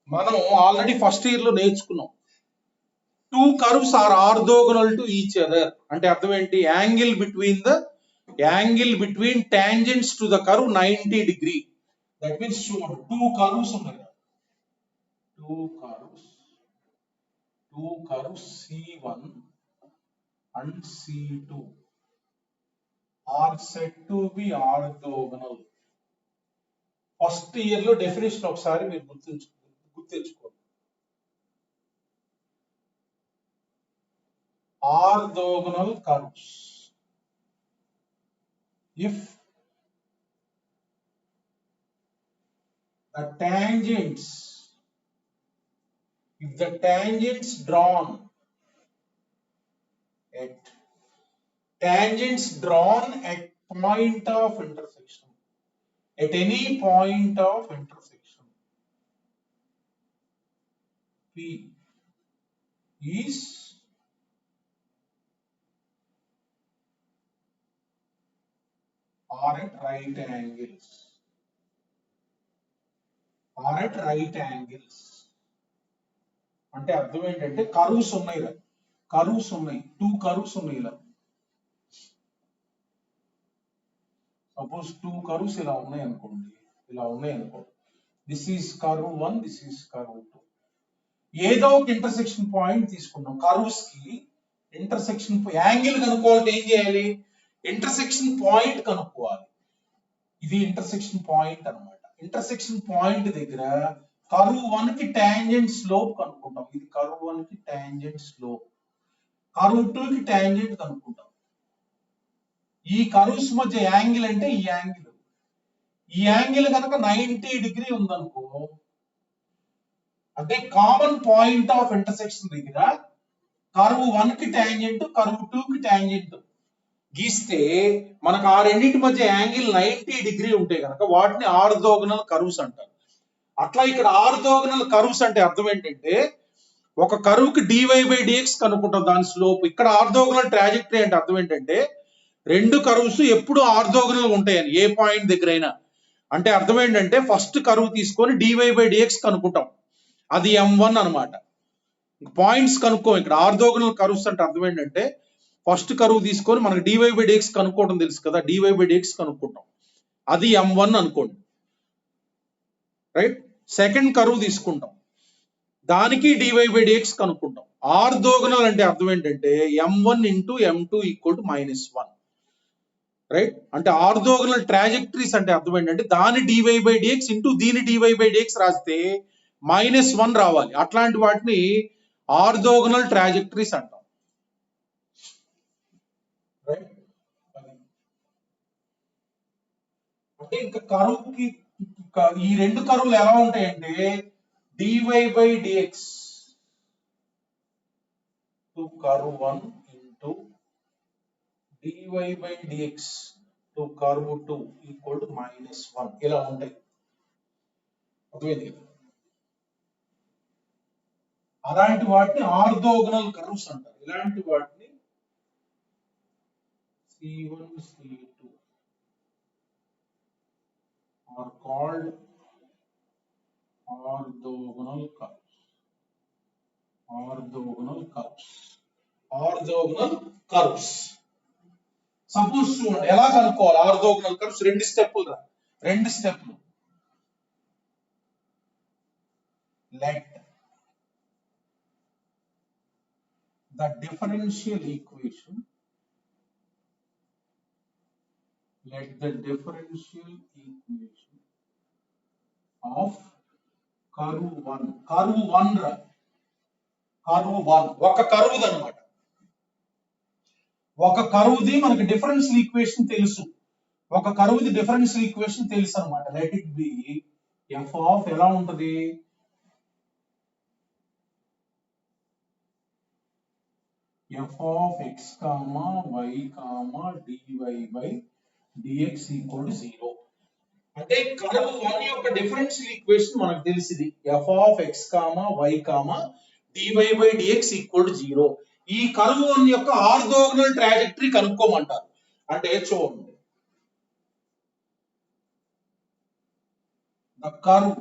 మనం ఆల్రెడీ ఫస్ట్ ఇయర్ లో నేర్చుకున్నాం. Two curves are orthogonal to each other అంటే అర్థం ఏంటి? Angle between tangents to the curve 90 degree. That means two curves ఉన్నాయి. Two curves C1 and C2 are said to be orthogonal. First year లో definition ఒకసారి మీరు గుర్తుంచుకోండి. Orthogonal curves, if the tangents drawn at point of intersection, at any point of intersection P is are at right angles. అంటే అర్థం ఏంటంటే curves ఉన్నాయి, two curves ఉన్నాయి. ఇలా సపోజ్ టూ కర్వ్స్ ఇలా ఉన్నాయి అనుకోండి. This is curve 1, this is curve 2. ఏదో ఒక ఇంటర్సెక్షన్ పాయింట్ తీసుకున్నాం. కర్వ్స్ కి ఇంటర్సెక్షన్ యాంగిల్ కనుక్కోవాలంటే ఏం చేయాలి? ఇంటర్సెక్షన్ పాయింట్ కనుక్కోవాలి. ఇది ఇంటర్సెక్షన్ పాయింట్ అన్నమాట. ఇంటర్సెక్షన్ పాయింట్ దగ్గర కర్వ్ 1 కి టాంజెంట్ స్లోప్ కనుక్కుంటాం. ఇది కర్వ్ 1 కి టాంజెంట్ స్లోప్, కర్వ్ 2 కి టాంజెంట్ కనుక్కుంటాం. ఈ కర్వ్స్ మధ్య యాంగిల్ అంటే ఈ యాంగిల్ కనుక 90 degree ఉందనుకో, అంటే కామన్ పాయింట్ ఆఫ్ ఇంటర్సెక్షన్ దగ్గర కర్వ్ 1 కి టాంజెంట్, కర్వ్ 2 కి టాంజెంట్ గీస్తే మనకు ఆ రెండింటి మధ్య యాంగిల్ 90 degree ఉంటే కనుక వాటిని ఆర్థోగోనల్ కర్వ్స్ అంటారు. అట్లా ఇక్కడ ఆర్థోగనల్ కర్వ్స్ అంటే అర్థం ఏంటంటే ఒక కర్వ్ కి dy బై డిఎక్స్ కనుక్కుంటాం దాని స్లోప్. ఇక్కడ ఆర్థోగనల్ ట్రాజెక్టరీ అంటే అర్థం ఏంటంటే రెండు కర్వ్స్ ఎప్పుడు ఆర్థోగనల్ ఉంటాయని ఏ పాయింట్ దగ్గర అయినా. అంటే అర్థం ఏంటంటే ఫస్ట్ కర్వ్ తీసుకొని dy బై డిఎక్స్ కనుక్కుంటాం, అది m1 అనమాట. పాయింట్స్ కనుక్కోం. ఇక్కడ ఆర్థోగనల్ కర్వ్స్ అంటే అర్థం ఏంటంటే ఫస్ట్ కర్వ్ తీసుకొని మనకి dy బై డిఎక్స్ కనుక్కోవడం తెలుసు కదా, dy బై డిఎక్స్ కనుక్కుంటాం, అది m1 అనుకోండి, రైట్. సెకండ్ కర్వ్ తీసుకుంటాం, దానికి dy బై డిఎక్స్ కనుక్కుంటాం. ఆర్థోగనల్ అంటే అర్థం ఏంటంటే m1 into m2 equal to -1, right. అంటే ఆర్థోగనల్ ట్రాజెక్టరీస్ అంటే అర్థం ఏంటంటే దాని dy బై డిఎక్స్ ఇంటూ దీని dy బై డిఎక్స్ రాస్తే -1 రావాలి. అట్లాంటి వాటిని ఆర్థోగనల్ ట్రాజెక్టరీస్ అంటాం, రైట్. అంటే ఇంకా కర్వ్ కి ఈ రెండు కర్వ్లు ఎలా ఉంటాయంటే dy by dx to curve 1 into dy by dx to curve 2 equal to -1 ఇలా ఉంటాయి. అర్థమైంది కదా? అలాంటి వాటిని ఆర్థోగనల్ కర్వ్స్ అంటారు. ఇలాంటి వాటిని C1 C2 are called orthogonal curves. Orthogonal curves. Orthogonal curves. Suppose చూడండి ఎలా కనుక్కోవాలి ఆర్థోగనల్ కర్వ్స్. రెండు స్టెప్పులు. Let the differential equation of curve 1 ఒక కర్వ్ అన్నమాట. ఒక కర్వ్ది మనకి డిఫరెన్షియల్ ఈక్వేషన్ తెలుసు, అన్నమాట. Let it be f of ఎలా ఉంటది, f of x, y, dy by dx equal to 0. అంటే కర్వ్ 1 యొక్క డిఫరెన్షియల్ ఈక్వేషన్ మనకు తెలిసింది, f of x, y, dy by dx equal to 0. ఈ కర్వ్ 1 యొక్క ఆర్థోగనల్ ట్రాజెక్టరీ కనుక్కోమంటారు. అంటే చూడండి, the curve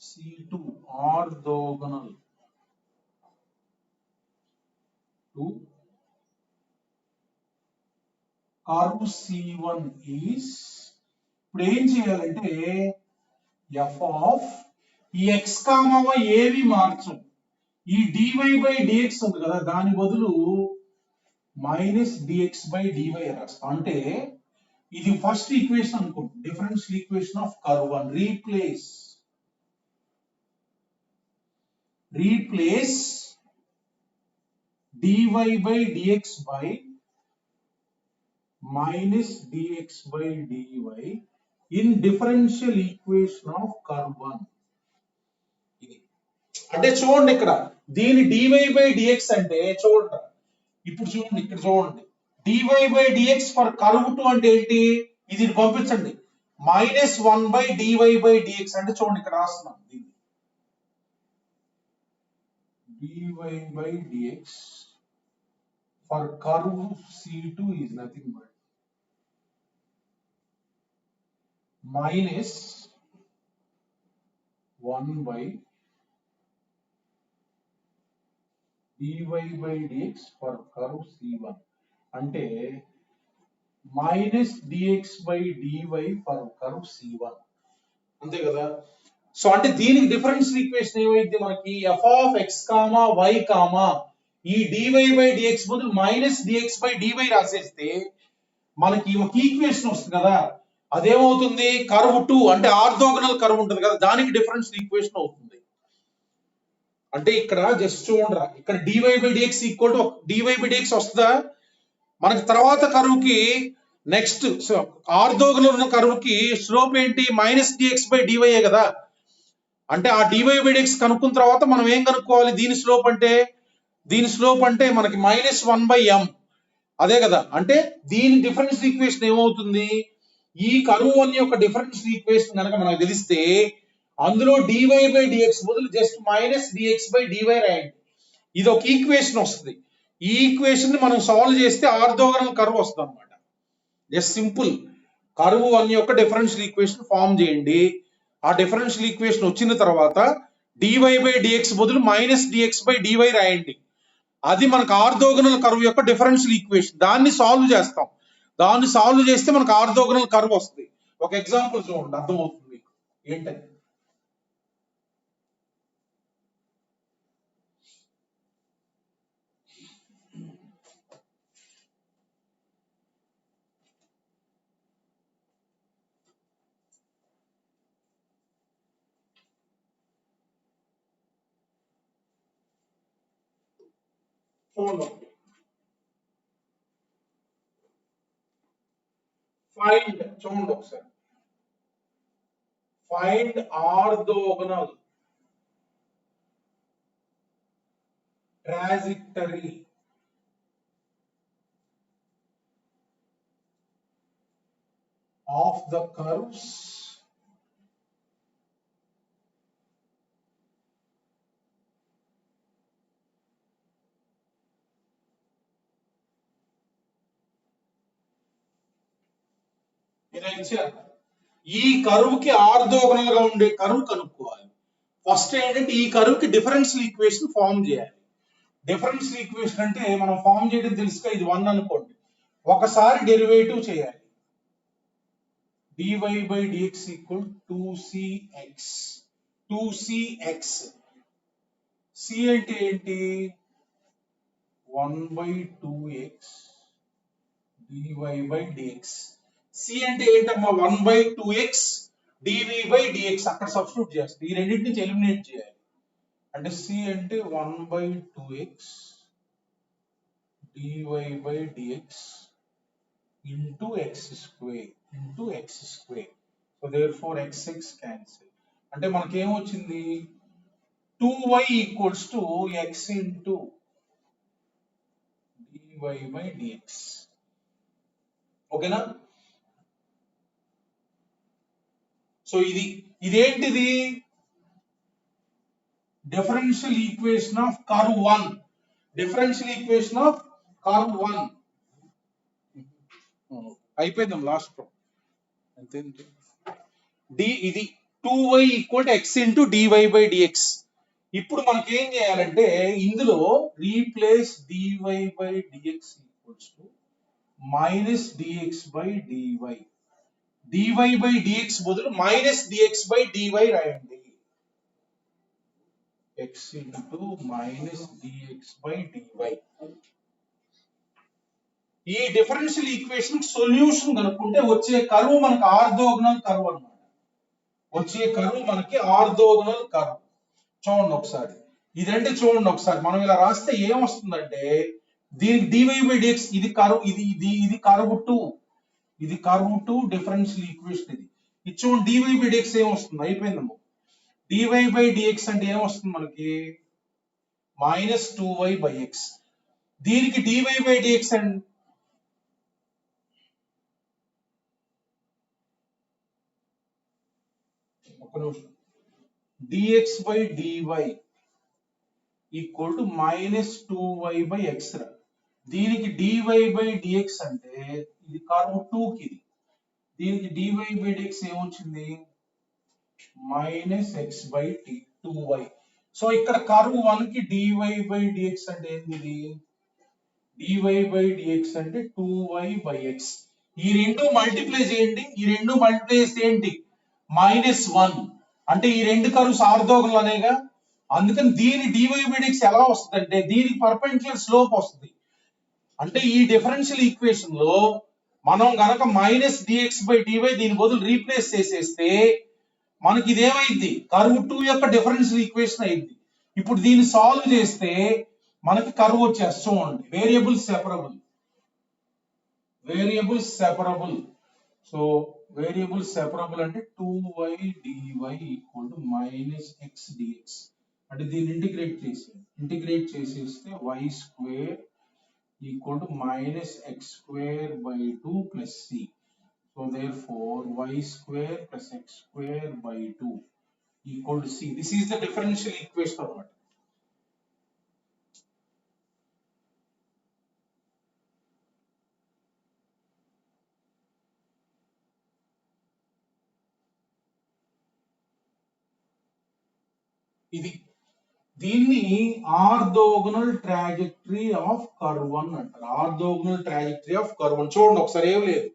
C2 orthogonal to curve C1 is, ఇప్పుడు ఏం చేయాలంటే f of ఈ x, y ఏవి మార్చం, ఈ dy బై dx ఉంది కదా దాని బదులు -dx బై dy రాస్తాం. అంటే ఇది ఫస్ట్ ఈక్వేషన్ అనుకోండి, differential equation of curve 1. Replace dy by dx by -dx by dy in differential equation of curve 1. ఇది అంటే చూడండి ఇక్కడ దీని dy by dx అంటే చూడండి, ఇప్పుడు చూడండి ఇక్కడ చూడండి dy by dx for curve 2 అంటే ఏంటి, ఇది పంపించండి -1 by dy by dx అంటే చూడండి ఇక్కడ రాస్తున్నాం, dy by dx for curve C2 is nothing but -1 by dy by dx for curve C1 అంటే -dx by dy for curve C1, అంతే కదా. సో అంటే దీనికి డిఫరెన్షియల్ ఈక్వేషన్ ఏమైంది మనకి, f of x, y, ఈ dy by dx బదులు -dx by dy రాసేస్తే మనకి ఒక ఈక్వేషన్ వస్తుంది కదా, అదేమవుతుంది కర్వ్ 2 అంటే ఆర్థోగనల్ కర్వ్ ఉంటుంది కదా దానికి డిఫరెన్షియల్ ఈక్వేషన్ అవుతుంది. అంటే ఇక్కడ జస్ట్ చూడండి, ఇక్కడ dy by dx equal to dy by dx వస్తుందా మనకి. తర్వాత కర్వ్ కి నెక్స్ట్ ఆర్థోగనల్ ఉన్న కర్వ్ కి స్లోప్ ఏంటి -dx by dy కదా. అంటే ఆ dy by dx కనుక్కున్న తర్వాత మనం ఏం కనుక్కోవాలి, దీని స్లోప్ అంటే మనకి -1 by m, అదే కదా. అంటే దీని డిఫరెన్షియల్ ఈక్వేషన్ ఏమవుతుంది, ఈ కర్వ్ వన్ యొక్క డిఫరెన్షియల్ ఈక్వేషన్ కనుక మనకు తెలిస్తే అందులో డివై బై డిఎక్స్ బదులు just minus dx by dy రాయండి. ఇది ఒక ఈక్వేషన్ వస్తుంది. ఈ ఈక్వేషన్ ని మనం సాల్వ్ చేస్తే ఆర్థోగోనల్ కర్వ్ వస్తుంది అనమాట. జస్ట్ సింపుల్ కర్వ్ వన్ యొక్క డిఫరెన్షియల్ ఈక్వేషన్ ఫామ్ చేయండి. ఆ డిఫరెన్షియల్ ఈక్వేషన్ వచ్చిన తర్వాత డివై బై డిఎక్స్ బదులు మైనస్ డిఎక్స్ బై డివై రాయండి. అది మనకు ఆర్థోగోనల్ కర్వ్ యొక్క డిఫరెన్షియల్ ఈక్వేషన్. దాన్ని సాల్వ్ చేస్తాం. దాన్ని సాల్వ్ చేస్తే మనకు ఆర్థోగోనల్ కర్వ్ వస్తుంది. ఒక ఎగ్జాంపుల్ చూడండి, అర్థమవుతుంది మీకు ఏంటని. చూడండి, ఫైండ్ చూడండి ఒకసారి, find orthogonal trajectory of the curves ఇలా ఇచ్చారు. ఈ కర్వ్ కి ఆర్థోగోనల్ గా ఉండే కర్వ్ కనుక్కోవాలి. ఫస్ట్ ఏంటంటే ఈ కర్వ్ కి డిఫరెన్షియల్ ఈక్వేషన్ ఫామ్ చేయాలి. డిఫరెన్షియల్ ఈక్వేషన్ అంటే మనం ఫామ్ చేయడం తెలుసుగా, ఇది 1 అనుకోండి, ఒకసారి డెరివేటివ్ చేయాలి. dy by dx equal 2cx. 2cx. c అంటే ఏంటి? 1/2x dy by dx. c అంటే ఏంటమ్మా? 1/2x dv by dx. అక్కడ సబ్స్టిట్యూట్ చేస్తే ఈ రెండింటి నుంచి ఎలిమినేట్ చేయాలి. అంటే c అంటే 1/2x dy by dx into x square into x square. So therefore x cancel. అంటే మనకి ఏమొచ్చింది? 2y equals to x into dy by dx. ఓకేనా? సో ఇదేంటిది? Differential equation of curve 1. Differential equation of curve 1 అయిపోయిందాం last లో. ఇది 2y equal to x into dy by dx. ఇప్పుడు మనకి ఏం చేయాలంటే ఇందులో replace dy by dx equals to minus dx by dy. dy by dx బదులు minus dx by dy రాయండి. x into minus dx by dy. ఈ differential equation solution కనుక్కుంటే వచ్చే కర్వ్ మనకి ఆర్థోగోనల్ కర్వ్ అన్నమాట. వచ్చే కర్వ్ మనకి ఆర్థోగోనల్ కర్వ్. చూడండి ఒకసారి, ఇదంటే చూడండి ఒకసారి, మనం ఇలా రాస్తే ఏమొస్తుందంటే దీనికి dy by dx, ఇది కర్వ్, ఇది కర్వ్ 2, ఇది కర్వ్ 2 డిఫరెన్షియల్ ఈక్వేషన్. ఇది చూడండి dy by dx ఏమొస్తుంది? అయిపోయిందమ్మా. dy by dx అంటే ఏమొస్తుంది మనకి? Minus 2y by x. దీనికి dy by dx అండ్ ఒక నిమిషం, dx by dy equal to minus 2y by x. దీనికి dy by dx అంటే ఇది కర్వ్ 2 కి, దీనికి dy by dx ఏమొచ్చింది? Minus x by 2y. So ఇక్కడ కర్వ్ 1 కి dy by dx అంటే ఏంది? dy by dx అంటే 2y by x. ఈ రెండు మల్టిప్లై చేయండి. ఈ రెండు మల్టిప్లై చేస్తే ఏంటి? -1. అంటే ఈ రెండు కర్వ్స్ ఆర్థోగోనల్ అనేగా. అందుకని దీని dy by dx ఎలా వస్తుందంటే దీనికి పర్పెండిక్యులర్ స్లోప్ వస్తుంది. అంటే ఈ డిఫరెన్షియల్ ఈక్వేషన్ లో మనం గనక మైనస్ dx by dy దీని బదులు రీప్లేస్ చేసేస్తే మనకి ఇదేమైంది? కర్వ్ 2 యొక్క డిఫరెన్షియల్ ఈక్వేషన్ అయింది. ఇప్పుడు దీన్ని సాల్వ్ చేస్తే మనకి కర్వ్ వచ్చేస్తుంది. చూడండి, variables separable. Variables separable. So variables separable అంటే 2y dy equal to minus x dx. అంటే దీన్ని ఇంటిగ్రేట్ చేసేస్తే y square equal to minus x square by 2 plus c. So So therefore y square plus x square by 2 equal to c. This is the differential equation of what? ఇది దీన్ని orthogonal trajectory of curve అని అంటారు. Orthogonal trajectory of curve అని చూడండి ఒకసారి. ఏం లేదు,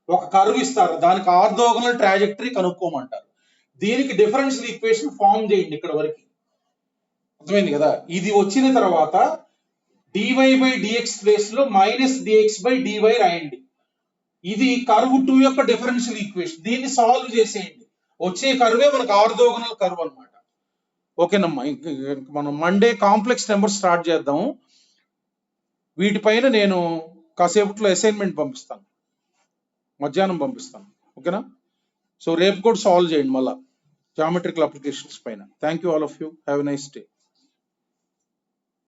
ఒక కర్వ్ ఇస్తారు, దానికి ఆర్థోగోనల్ ట్రాజెక్టరీ కనుక్కోమంటారు. దీనికి డిఫరెన్షియల్ ఈక్వేషన్ ఫామ్ చేయండి ఇక్కడ వరకు. అర్థమైంది కదా? ఇది వచ్చిన తర్వాత dy బై డిఎక్స్ ప్లేస్ లో మైనస్ డిఎక్స్ బై డివై రాయండి. ఇది కర్వ్ 2 యొక్క డిఫరెన్షియల్ ఈక్వేషన్. దీన్ని సాల్వ్ చేసేయండి, వచ్చే కర్వే మనకు ఆర్థోగోనల్ కర్వ్ అన్నమాట. ఓకేనమ్మా, మనం మండే కాంప్లెక్స్ నెంబర్ స్టార్ట్ చేద్దాం. వీటిపైన నేను కాసేపట్లో అసైన్మెంట్ పంపిస్తాను, మధ్యాహ్నం పంపిస్తాను. ఓకేనా? సో రేపు కూడా సాల్వ్ చేయండి మళ్ళా జామెట్రికల్ అప్లికేషన్స్ పైన. Thank you all of you. Have a nice day.